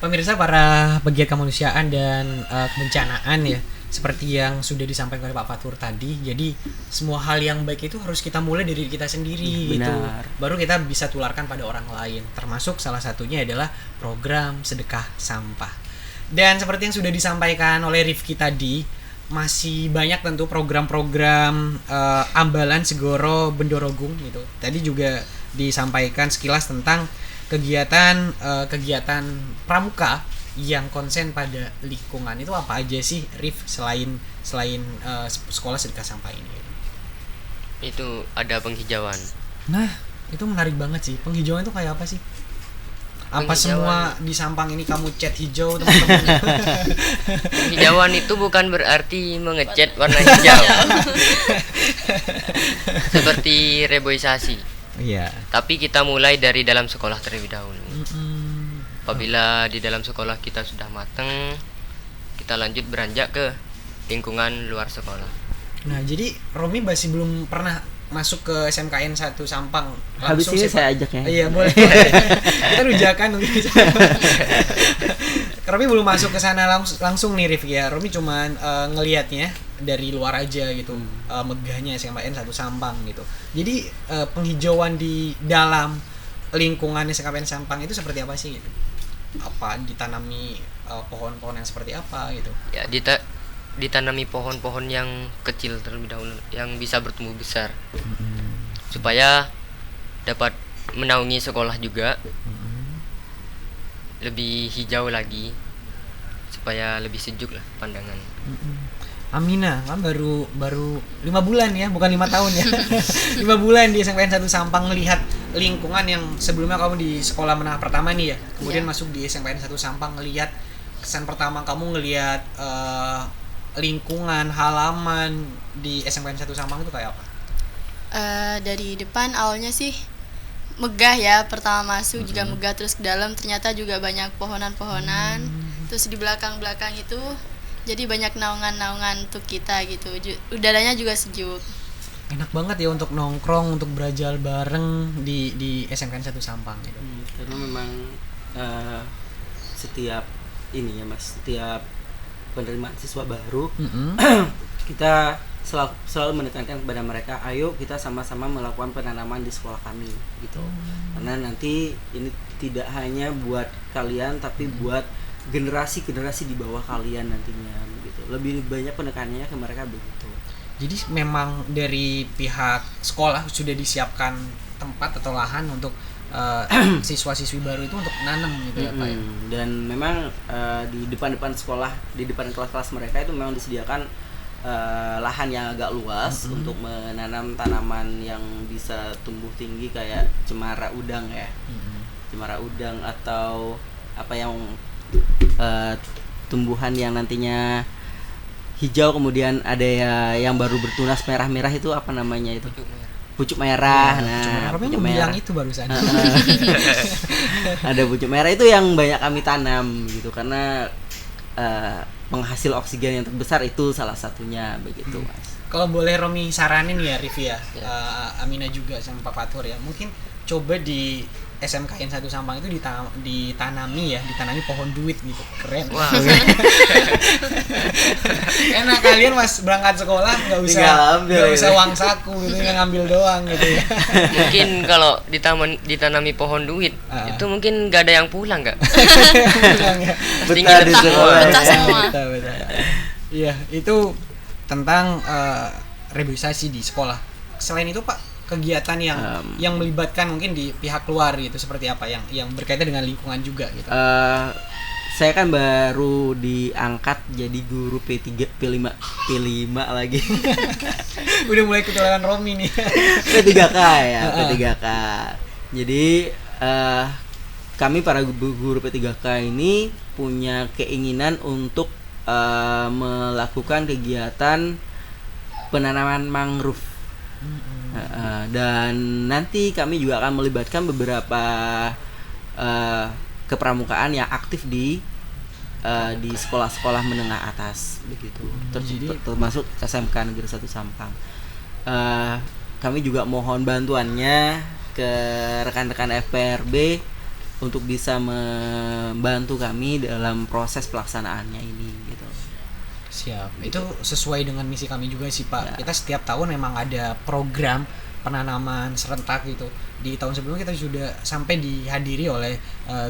Pemirsa, para pegiat kemanusiaan dan kebencanaan ya, seperti yang sudah disampaikan oleh Pak Fatur tadi, jadi semua hal yang baik itu harus kita mulai dari kita sendiri gitu, baru kita bisa tularkan pada orang lain, termasuk salah satunya adalah program sedekah sampah. Dan seperti yang sudah disampaikan oleh Rifki tadi, masih banyak tentu program-program Ambalan Segoro Bendorogung gitu. Tadi juga disampaikan sekilas tentang kegiatan pramuka yang konsen pada lingkungan. Itu apa aja sih Rif selain sekolah sedekah sampah ini? Itu ada penghijauan. Nah, itu menarik banget sih. Penghijauan itu kayak apa sih? Apa semua di Sampang ini kamu cat hijau teman-teman? Penghijauan itu bukan berarti mengecat warna hijau. Seperti reboisasi. Iya. Tapi kita mulai dari dalam sekolah terlebih dahulu. Apabila di dalam sekolah kita sudah matang, kita lanjut beranjak ke lingkungan luar sekolah. Nah, jadi Romi masih belum pernah masuk ke SMKN 1 Sampang. Habis ini saya ajak ya. Iya, boleh. Kita rujakan nanti. Romi belum masuk ke sana langsung nih Rif ya. Romi cuman ngelihatnya dari luar aja gitu, megahnya SMKN 1 Sampang gitu. Jadi penghijauan di dalam lingkungan SMKN Sampang itu seperti apa sih gitu? Apa ditanami pohon-pohon yang seperti apa gitu? Ya, ditanami pohon-pohon yang kecil terlebih dahulu yang bisa bertumbuh besar, supaya dapat menaungi sekolah juga, lebih hijau lagi, supaya lebih sejuk lah pandangan. Amina kan baru 5 bulan ya, bukan 5 tahun ya. 5 bulan di SMKN 1 Sampang melihat lingkungan yang sebelumnya kamu di sekolah menengah pertama nih ya. Kemudian masuk di SMKN 1 Sampang, ngelihat kesan pertama kamu ngelihat lingkungan halaman di SMKN 1 Sampang itu kayak apa? Dari depan awalnya sih megah ya, pertama masuk juga megah, terus ke dalam ternyata juga banyak pohonan-pohonan. Terus di belakang-belakang itu jadi banyak naungan-naungan untuk kita gitu. Udaranya juga sejuk. Enak banget ya untuk nongkrong, untuk berajal bareng di SMKN 1 Sampang gitu. Karena memang setiap ini ya Mas, setiap penerimaan siswa baru kita selalu menekankan kepada mereka, ayo kita sama-sama melakukan penanaman di sekolah kami gitu. Karena nanti ini tidak hanya buat kalian tapi buat generasi-generasi di bawah kalian nantinya begitu. Lebih banyak penekanannya ke mereka begitu. Jadi memang dari pihak sekolah sudah disiapkan tempat atau lahan untuk siswa-siswi baru itu untuk nanam gitu ya Pak ya. Dan memang di depan-depan sekolah, di depan kelas-kelas mereka itu memang disediakan lahan yang agak luas untuk menanam tanaman yang bisa tumbuh tinggi kayak cemara udang ya. Cemara udang atau apa yang tumbuhan yang nantinya hijau kemudian ada yang baru bertunas merah-merah itu apa namanya itu? Pucuk merah. Nah, pucuk merah itu barusan. Ada pucuk merah itu yang banyak kami tanam gitu karena penghasil oksigen yang terbesar itu salah satunya begitu, Mas. Kalau boleh Romi saranin ya Rivi ya, Amina juga sama Pak Fatur ya, mungkin coba di SMKN 1 Sampang itu ditanami pohon duit gitu, keren. Wah. Enak kalian mas berangkat sekolah nggak usah uang saku gitu, ngambil doang gitu ya. Mungkin kalau ditanami pohon duit itu mungkin gak ada yang pulang gak? Pasti nginep semua. Betah semua. Betul. Iya, itu tentang reboisasi di sekolah. Selain itu Pak, kegiatan yang melibatkan mungkin di pihak luar gitu seperti apa yang berkaitan dengan lingkungan juga gitu. Saya kan baru diangkat jadi guru P3 P5 lagi. Udah mulai ketularan Romi nih. P3K ya, P3K. Jadi kami para guru P3K ini punya keinginan untuk melakukan kegiatan penanaman mangrove. Dan nanti kami juga akan melibatkan beberapa kepramukaan yang aktif di sekolah-sekolah menengah atas begitu, termasuk SMK Negeri 1 Sampang. Kami juga mohon bantuannya ke rekan-rekan FPRB untuk bisa membantu kami dalam proses pelaksanaannya ini gitu. Siap. Itu sesuai dengan misi kami juga sih Pak. Ya. Kita setiap tahun memang ada program penanaman serentak gitu. Di tahun sebelumnya kita sudah sampai dihadiri oleh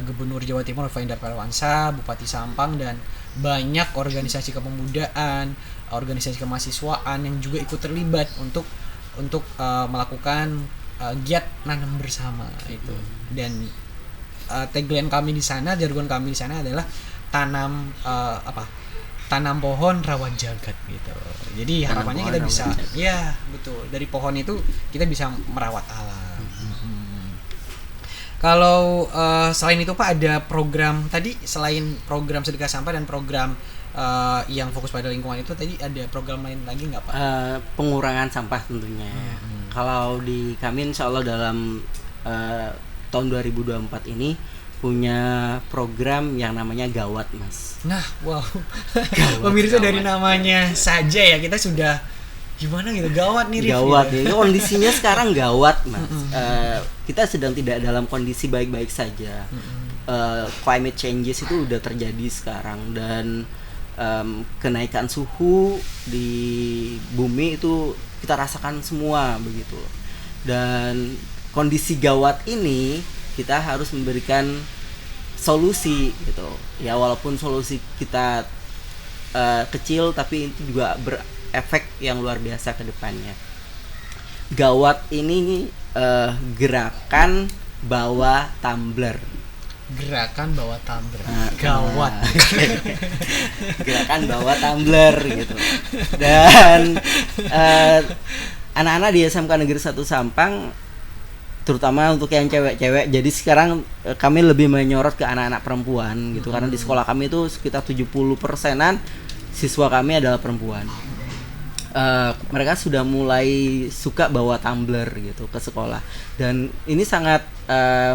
Gubernur Jawa Timur Indar Parawansa, Bupati Sampang, dan banyak organisasi kepemudaan, organisasi kemahasiswaan yang juga ikut terlibat untuk melakukan giat nanam bersama itu. Dan tagline kami di sana, jargon kami di sana adalah tanam pohon rawat jagat gitu. Jadi harapannya kita bisa ya betul, dari pohon itu kita bisa merawat alam. Kalau selain itu Pak, ada program tadi, selain program sedekah sampah dan program yang fokus pada lingkungan itu, tadi ada program lain lagi nggak Pak? Pengurangan sampah tentunya. Kalau di kami insya Allah dalam tahun 2024 ini punya program yang namanya Gawat, Mas. Nah, wow. Pemirsa, dari namanya saja ya kita sudah gimana gitu, gawat nih. Gawat ya. Kondisinya sekarang gawat, Mas. Kita sedang tidak dalam kondisi baik-baik saja. Climate changes itu udah terjadi sekarang, dan kenaikan suhu di bumi itu kita rasakan semua begitu. Dan kondisi gawat ini kita harus memberikan solusi gitu ya, walaupun solusi kita kecil tapi itu juga berefek yang luar biasa ke depannya. Gawat ini gerakan bawa tumbler. Gerakan bawa tumbler. Gawat. Gerakan bawa tumbler gitu. Dan anak-anak di SMK Negeri 1 Sampang, terutama untuk yang cewek-cewek. Jadi sekarang kami lebih menyorot ke anak-anak perempuan gitu, karena di sekolah kami itu sekitar 70%-an siswa kami adalah perempuan. Mereka sudah mulai suka bawa tumbler gitu ke sekolah, dan ini sangat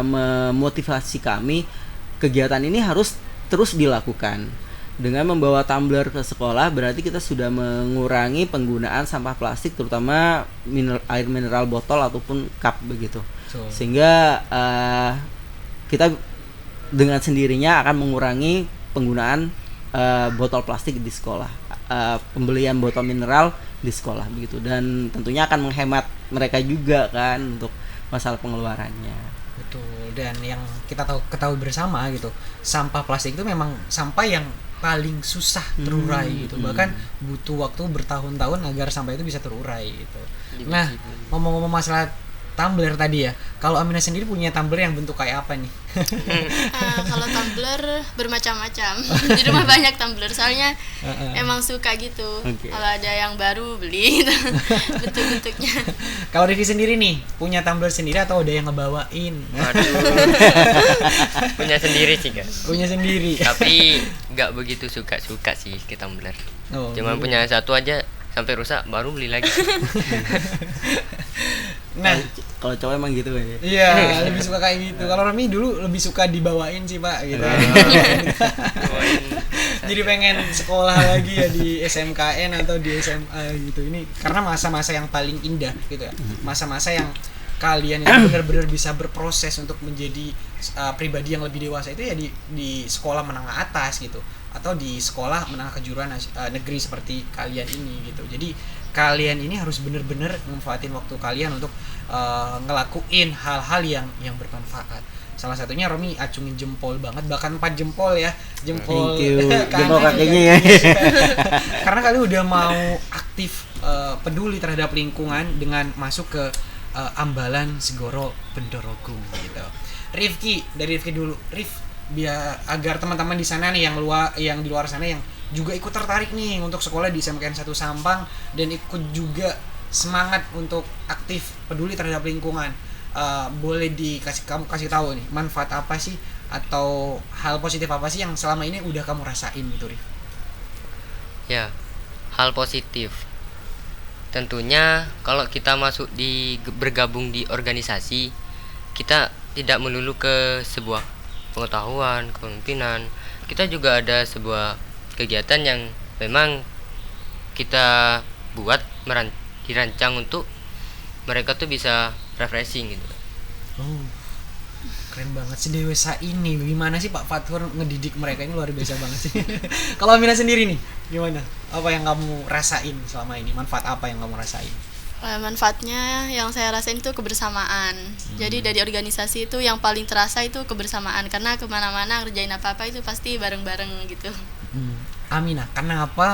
memotivasi kami. Kegiatan ini harus terus dilakukan. Dengan membawa tumbler ke sekolah berarti kita sudah mengurangi penggunaan sampah plastik, terutama air mineral botol ataupun cup begitu. Sehingga kita dengan sendirinya akan mengurangi penggunaan botol plastik di sekolah, pembelian botol mineral di sekolah begitu, dan tentunya akan menghemat mereka juga kan untuk masalah pengeluarannya. Betul. Dan yang kita ketahui bersama gitu, sampah plastik itu memang sampah yang paling susah terurai gitu. Bahkan butuh waktu bertahun-tahun agar sampah itu bisa terurai gitu. Nah, ngomong-ngomong masalah tumbler tadi ya. Kalau Amina sendiri punya tumbler yang bentuk kayak apa nih? Kalau tumbler bermacam-macam. Di rumah banyak tumbler, soalnya emang suka gitu. Oke. Kalau ada yang baru beli bentuk-bentuknya. Kalau Rivi sendiri nih, punya tumbler sendiri atau ada yang ngebawain? Waduh. Punya sendiri sih Kak. Punya sendiri. Tapi nggak begitu suka sih ke tumbler. Oh, Cuma gitu. punya satu aja sampai rusak baru beli lagi. Nah, Kalau cowok emang gitu kan ya. iya, lebih suka kayak gitu. Kalau Rami dulu lebih suka dibawain sih, Pak, gitu. Bawain. Jadi pengen sekolah lagi ya di SMKN atau di SMA gitu. Ini karena masa-masa yang paling indah gitu ya. Masa-masa yang kalian itu benar-benar bisa berproses untuk menjadi pribadi yang lebih dewasa itu ya di sekolah menengah atas gitu, atau di sekolah menengah kejuruan negeri seperti kalian ini gitu. Jadi kalian ini harus benar-benar manfaatin waktu kalian untuk ngelakuin hal-hal yang bermanfaat. Salah satunya Romi acungin jempol banget, bahkan 4 jempol ya, jempol Thank you. kanan Jempol kakinya ya. karena kalian udah mau aktif peduli terhadap lingkungan dengan masuk ke Ambalan Segoro Bendorogung gitu. Rifki, dari Rifki dulu. Rif, biar agar teman-teman di sana nih yang di luar sana yang juga ikut tertarik nih untuk sekolah di SMKN 1 Sampang dan ikut juga semangat untuk aktif peduli terhadap lingkungan. Boleh kamu kasih tahu nih manfaat apa sih atau hal positif apa sih yang selama ini udah kamu rasain gitu, Rif? Ya, hal positif. Tentunya kalau kita bergabung di organisasi, kita tidak melulu ke sebuah pengetahuan, kepemimpinan. Kita juga ada sebuah kegiatan yang memang kita buat dirancang untuk mereka tuh bisa refreshing gitu. Oh, keren banget sih dewasa ini. Gimana sih Pak Fatur ngedidik mereka ini, luar biasa banget sih. Kalau Amina sendiri nih, gimana? Apa yang kamu rasain selama ini? Manfaat apa yang kamu rasain? Manfaatnya yang saya rasain itu kebersamaan. Jadi dari organisasi itu yang paling terasa itu kebersamaan, karena kemana-mana ngerjain apa-apa itu pasti bareng-bareng gitu. Amina,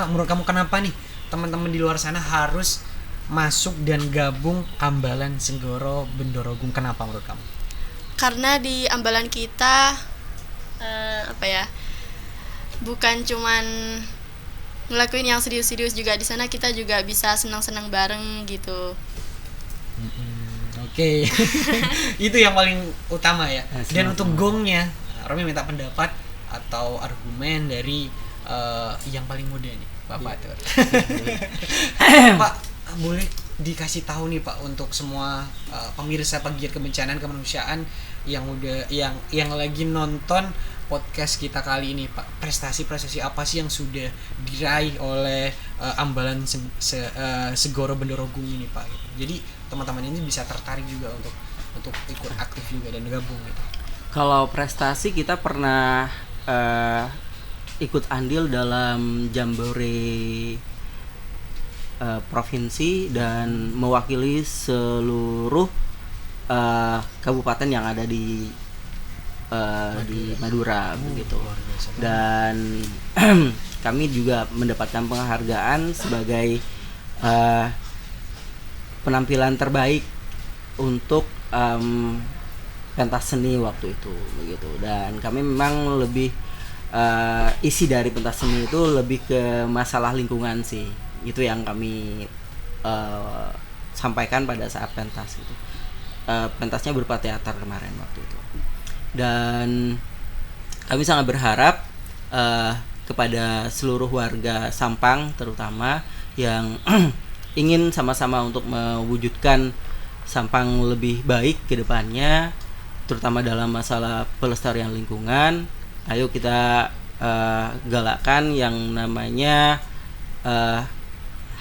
menurut kamu kenapa nih teman-teman di luar sana harus masuk dan gabung Ambalan Segoro Bendorogung? Kenapa menurut kamu? Karena di Ambalan kita bukan cuman ngelakuin yang serius-serius, juga di sana kita juga bisa senang-senang bareng gitu. Oke. Itu yang paling utama ya. Dan Sama-sama. untuk gongnya, Romi minta pendapat atau argumen dari yang paling muda nih, Pak Fatur. Pak, boleh dikasih tahu nih Pak untuk semua pemirsa pegiat kebencanaan kemanusiaan yang lagi nonton podcast kita kali ini, Pak. Prestasi apa sih yang sudah diraih oleh Ambalan Segoro Bendorogung ini, Pak? Jadi teman-teman ini bisa tertarik juga untuk ikut aktif juga dan gabung gitu. Kalau prestasi, kita pernah ikut andil dalam jambore provinsi dan mewakili seluruh kabupaten yang ada di Madura begitu. Dan kami juga mendapatkan penghargaan sebagai penampilan terbaik untuk pentas seni waktu itu begitu. Dan kami memang lebih isi dari pentas seni itu lebih ke masalah lingkungan sih. Itu yang kami sampaikan pada saat pentas itu. Pentasnya berupa teater kemarin waktu itu. Dan kami sangat berharap kepada seluruh warga Sampang terutama yang ingin sama-sama untuk mewujudkan Sampang lebih baik ke depannya, terutama dalam masalah pelestarian lingkungan. Ayo kita galakkan yang namanya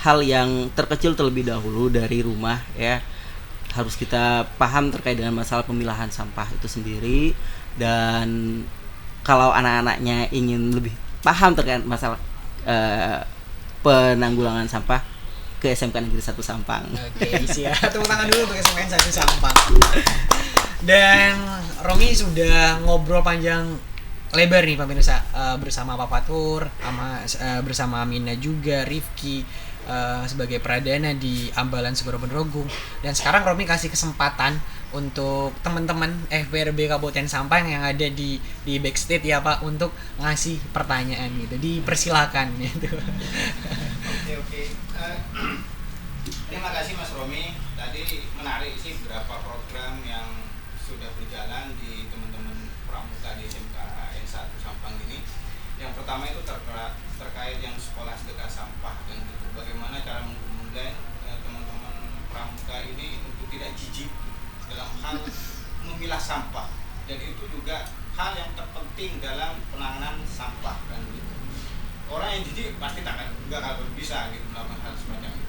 hal yang terkecil terlebih dahulu dari rumah ya. Harus kita paham terkait dengan masalah pemilahan sampah itu sendiri. Dan kalau anak-anaknya ingin lebih paham terkait masalah penanggulangan sampah, ke SMK Negeri 1 Sampang. Oke, siap. Tepuk tangan dulu untuk SMK 1 Sampang. Dan Romi sudah ngobrol panjang lebar nih pemirsa bersama Pak Fatur, bersama Amina juga, Rifki. sebagai pradana di Ambalan Segoro Benrogung. Dan sekarang Romi kasih kesempatan untuk teman-teman FPRB Kabupaten Sampang yang ada di backstage ya Pak untuk ngasih pertanyaan gitu. Dipersilakan gitu. Oke. Terima kasih Mas Romi. Tadi menarik sih beberapa program yang sudah berjalan di teman-teman pramuka di SMK N1 Sampang ini. Yang pertama itu terkait yang sekolah sedekah sampah dan gitu. Bagaimana cara mengundang teman-teman pramuka ini untuk tidak jijik dalam hal memilah sampah. Dan itu juga hal yang terpenting dalam penanganan sampah kan gitu. Orang yang jijik pasti nggak akan bisa gitu melakukan hal semacam itu.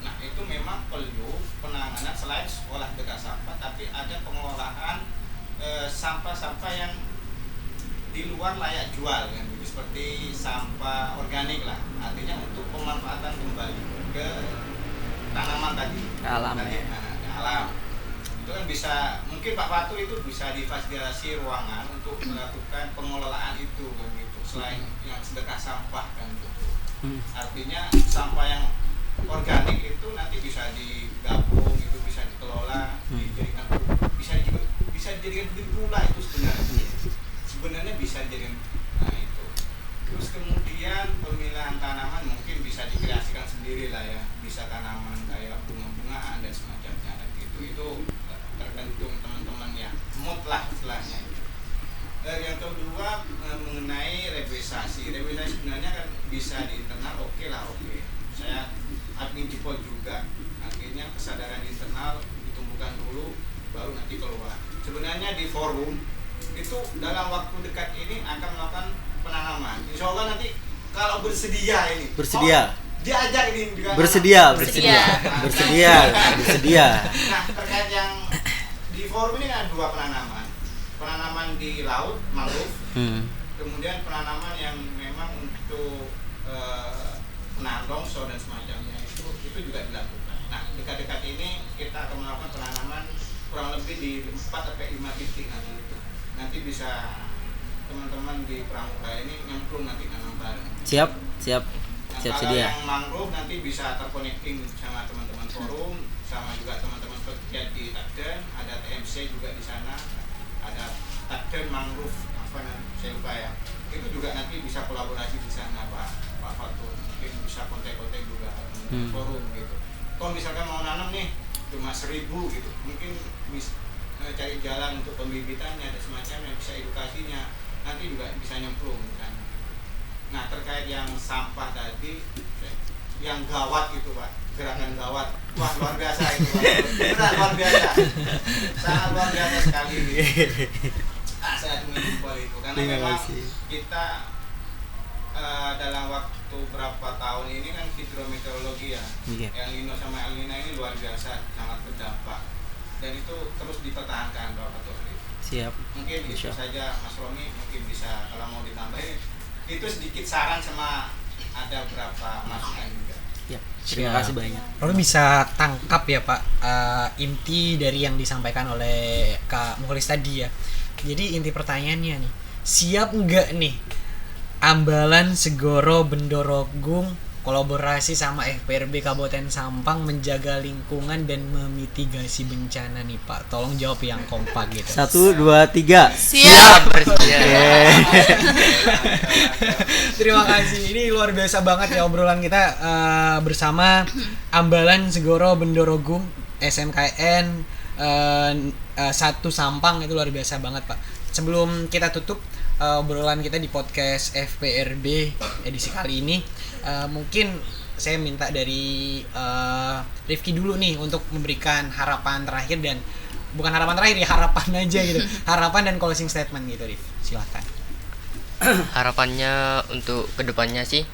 Nah itu memang perlu penanganan selain sekolah sedekah sampah, tapi ada pengolahan sampah-sampah yang di luar layak jual kan gitu, seperti sampah organik lah, artinya untuk pemanfaatan kembali ke tanaman tadi, Alam tadi, ya. ke alam. Itu kan bisa, mungkin Pak Fatur itu bisa difasilitasi ruangan untuk melakukan pengelolaan itu kan gitu, selain yang sedekah sampah kan gitu. Artinya sampah yang organik itu nanti bisa digabung, itu bisa dikelola, dijadikan bisa dijadikan bibit pula itu sebenarnya bisa dijadikan. Nah itu terus kemudian pemilihan tanaman mungkin bisa dikreasikan sendiri lah ya, bisa tanaman kayak bunga-bungaan dan semacamnya gitu. Itu tergantung teman-teman ya, mood lah istilahnya. Yang kedua mengenai revisasi sebenarnya kan bisa di internal, oke. Saya admin Dipol juga, akhirnya kesadaran internal ditumbuhkan dulu baru nanti keluar. Sebenarnya di forum itu dalam waktu dekat ini akan melakukan penanaman. Insya Allah nanti kalau bersedia diajak ini juga Bersedia. Nah terkait yang di forum ini ada 2 penanaman di laut mangrove, kemudian penanaman yang memang untuk penandong so dan semacamnya itu juga dilakukan. Nah dekat-dekat ini kita akan melakukan penanaman kurang lebih di 4 sampai 5 titik nanti bisa teman-teman di pramuka ini nyemplung nanti nanam bareng. Siap Kalau sedia. yang mangrove nanti bisa terconnecting sama teman-teman forum, sama juga teman-teman pegiat di Takden, ada TMC juga di sana, ada Takden mangrove saya lupa ya. Itu juga nanti bisa kolaborasi di sana Pak Fatur, mungkin bisa kontak-kontak juga forum gitu. Kalau misalkan mau nanam nih cuma 1.000 gitu, mungkin bisa cari jalan untuk pembibitannya dan semacamnya, bisa edukasinya, nanti juga bisa nyemplung kan. Nah terkait yang sampah tadi, yang gawat itu Pak, gerakan gawat, wah luar biasa itu Pak, benar luar biasa, sangat luar biasa sekali gitu. Saya mengimbau itu karena memang kita dalam waktu berapa tahun ini kan hidrometeorologi ya, El Nino sama El Nina ini luar biasa, sangat berdampak dan itu terus dipertahankan Bapak Fatur. Siap. Mungkin itu saja Mas Romi, mungkin bisa kalau mau ditambahin itu sedikit saran sama ada berapa masukan juga. Ya, terima kasih banyak. Lalu bisa tangkap ya Pak inti dari yang disampaikan oleh Kak Mukhlis tadi ya. Jadi inti pertanyaannya nih, siap nggak nih Ambalan Segoro Benrogung kolaborasi sama FPRB Kabupaten Sampang menjaga lingkungan dan memitigasi bencana nih Pak? Tolong jawab yang kompak gitu. 1, 2, 3. Siap. Terima kasih. Ini luar biasa banget ya obrolan kita bersama Ambalan Segoro Benrogung SMKN 1 Sampang, itu luar biasa banget Pak. Sebelum kita tutup obrolan kita di podcast FPRB edisi kali ini, mungkin saya minta dari Rifki dulu nih untuk memberikan harapan terakhir, dan bukan harapan terakhir ya, harapan aja gitu. Harapan dan closing statement gitu, Rif. Silakan. Harapannya untuk kedepannya sih,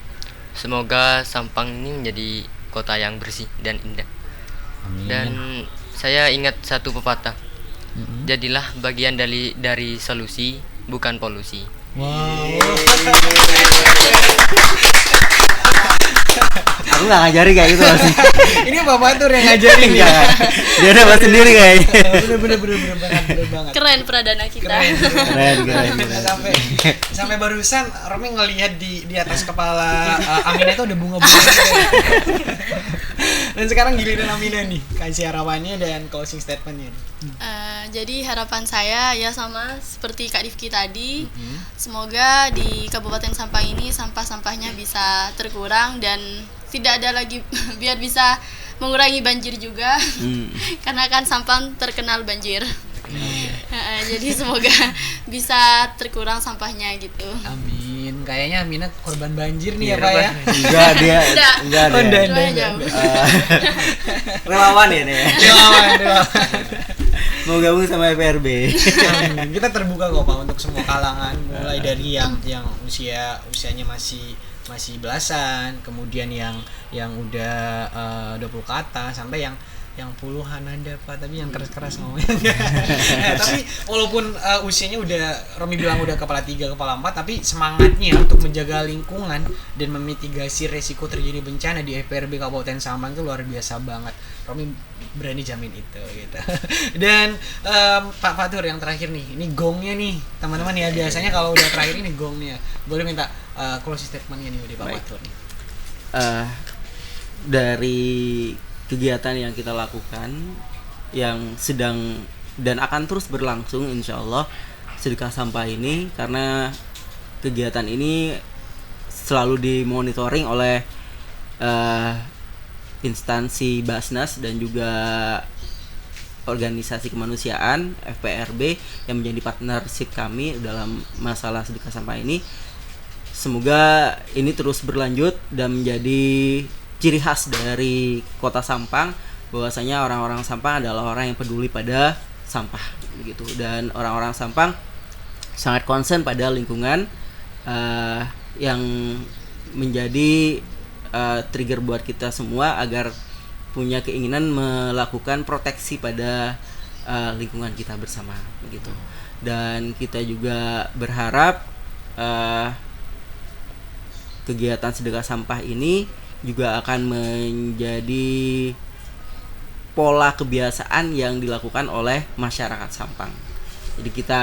semoga Sampang ini menjadi kota yang bersih dan indah. Amin. Dan saya ingat satu pepatah, jadilah bagian dari solusi, bukan polusi. Wow. Aku nggak ngajari kayak gitu Mas. Ini Pak Fatur yang ngajarin ya. Enggak. Dia udah buat sendiri kayaknya. Bener banget. Keren pradana kita. Keren. Sampai barusan Romi ngelihat di atas kepala Amina itu ada bunga-bunga gitu ya. Dan sekarang giliran Amina nih, kasih harapannya dan closing statementnya nih. Jadi harapan saya ya sama seperti Kak Rifki tadi, semoga di Kabupaten Sampang ini sampah-sampahnya bisa terkurang dan tidak ada lagi biar bisa mengurangi banjir juga. Karena kan Sampang terkenal banjir. Jadi semoga bisa terkurang sampahnya gitu. Amin. Kayaknya Amina korban banjir nih ya Pak ya. Enggak dia. Enggak. Relawan ya nih. Relawan. Mau gabung sama FPRB. Amin. Kita terbuka kok Pak untuk semua kalangan, mulai dari yang usianya masih belasan, kemudian yang udah 20 ke atas, sampai yang puluhan ada Pak, tapi yang keras-keras ngomongnya. Tapi walaupun usianya udah, Romi bilang udah kepala 3, kepala 4, tapi semangatnya untuk menjaga lingkungan dan memitigasi resiko terjadi bencana di FPRB Kabupaten Sampang itu luar biasa banget. Romi berani jamin itu gitu. Dan Pak Fatur yang terakhir nih, ini gongnya nih teman-teman ya, biasanya kalau udah terakhir ini gongnya. Boleh minta closing statementnya nih dari Pak Fatur nih. Dari kegiatan yang kita lakukan yang sedang dan akan terus berlangsung insya Allah sedekah sampah ini, karena kegiatan ini selalu dimonitoring oleh instansi Basnas dan juga organisasi kemanusiaan FPRB yang menjadi partnership kami dalam masalah sedekah sampah ini. Semoga ini terus berlanjut dan menjadi ciri khas dari Kota Sampang, bahwasanya orang-orang Sampang adalah orang yang peduli pada sampah begitu, dan orang-orang Sampang sangat concern pada lingkungan, yang menjadi trigger buat kita semua agar punya keinginan melakukan proteksi pada lingkungan kita bersama begitu. Dan kita juga berharap kegiatan sedekah sampah ini juga akan menjadi pola kebiasaan yang dilakukan oleh masyarakat Sampang. Jadi kita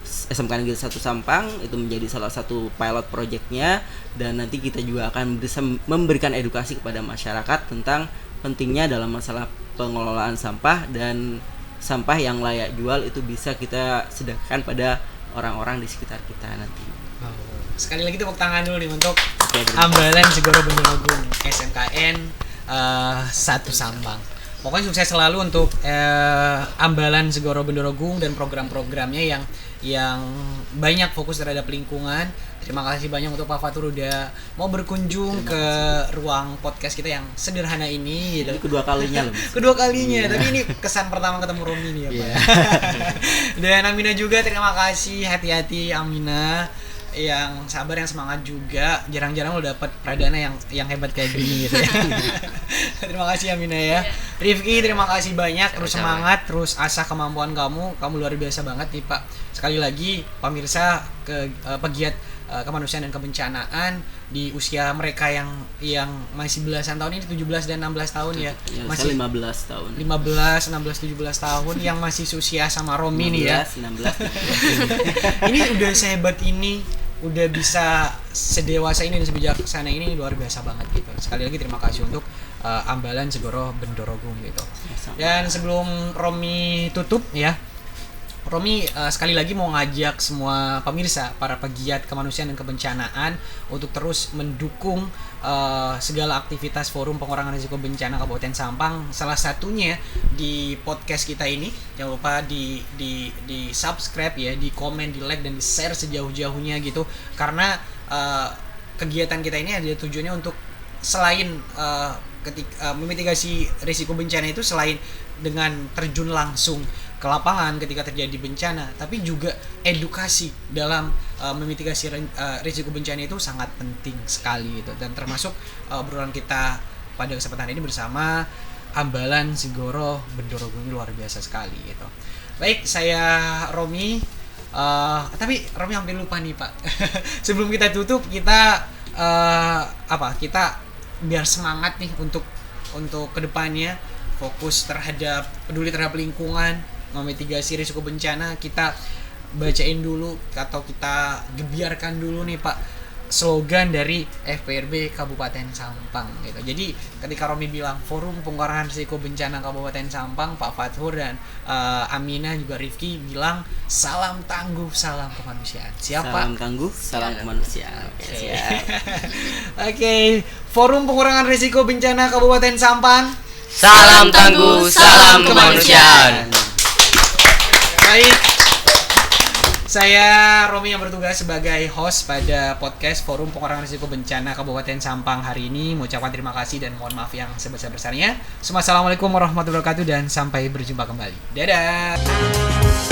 SMK Negeri 1 Sampang itu menjadi salah satu pilot projectnya, dan nanti kita juga akan bisa memberikan edukasi kepada masyarakat tentang pentingnya dalam masalah pengelolaan sampah, dan sampah yang layak jual itu bisa kita sedekahkan pada orang-orang di sekitar kita nanti. Sekali lagi tepuk tangan dulu nih untuk Ambalan Segoro Bendorogung SMKN 1 Sampang. Pokoknya sukses selalu untuk Ambalan Segoro Bendorogung dan program-programnya yang banyak fokus terhadap lingkungan. Terima kasih banyak untuk Pak Fatur udah mau berkunjung ke ruang podcast kita yang sederhana ini. Ini kedua kalinya loh. Kedua kalinya, tapi ini kesan pertama ketemu Romi nih ya Pak. Dan Amina juga terima kasih, hati-hati Amina, yang sabar, yang semangat juga. Jarang-jarang lo dapet pradana yang hebat kayak gini gitu ya. Terima kasih Amina ya. Rifki terima kasih banyak, terus semangat, terus asah kemampuan kamu luar biasa banget nih Pak. Sekali lagi pemirsa pegiat kemanusiaan dan kebencanaan di usia mereka yang masih belasan tahun ini, 17 dan 16 tahun ya. Masih 15 tahun. 15, 16, 17 tahun yang masih seusia sama Romi 15, nih ya. 16. Ini udah sehebat ini, udah bisa sedewasa ini dan sebijaksana ini, luar biasa banget gitu. Sekali lagi terima kasih untuk Ambalan Segoro Bendorogung gitu. Dan sebelum Romi tutup ya, Romi sekali lagi mau ngajak semua pemirsa, para pegiat kemanusiaan dan kebencanaan untuk terus mendukung segala aktivitas Forum Pengurangan Risiko Bencana Kabupaten Sampang. Salah satunya di podcast kita ini. Jangan lupa di subscribe ya, di komen, di like, dan di share sejauh-jauhnya gitu. Karena kegiatan kita ini ada tujuannya untuk selain memitigasi risiko bencana itu, selain dengan terjun langsung ke lapangan ketika terjadi bencana, tapi juga edukasi dalam memitigasi risiko bencana itu sangat penting sekali gitu. Dan termasuk obrolan kita pada kesempatan ini bersama Ambalan Segoro Bendorogung luar biasa sekali gitu. Baik, saya Romi. Tapi Romi hampir lupa nih Pak. Sebelum kita tutup, kita kita biar semangat nih untuk kedepannya fokus peduli terhadap lingkungan, memitigasi risiko bencana. Kita bacain dulu atau kita gebiarkan dulu nih Pak slogan dari FPRB Kabupaten Sampang gitu. Jadi ketika Romi bilang Forum Pengurangan Risiko Bencana Kabupaten Sampang, Pak Fathur dan Aminah juga Rifki bilang salam tangguh, salam kemanusiaan. Siapa? Salam tangguh, salam kemanusiaan. Oke, siap. Oke, Forum Pengurangan Risiko Bencana Kabupaten Sampang. Salam tangguh, salam kemanusiaan. Baik. Saya Romi yang bertugas sebagai host pada podcast Forum Pengurangan Risiko Bencana Kabupaten Sampang hari ini. Mengucapkan terima kasih dan mohon maaf yang sebesar-besarnya. Assalamualaikum warahmatullahi wabarakatuh dan sampai berjumpa kembali. Dadah.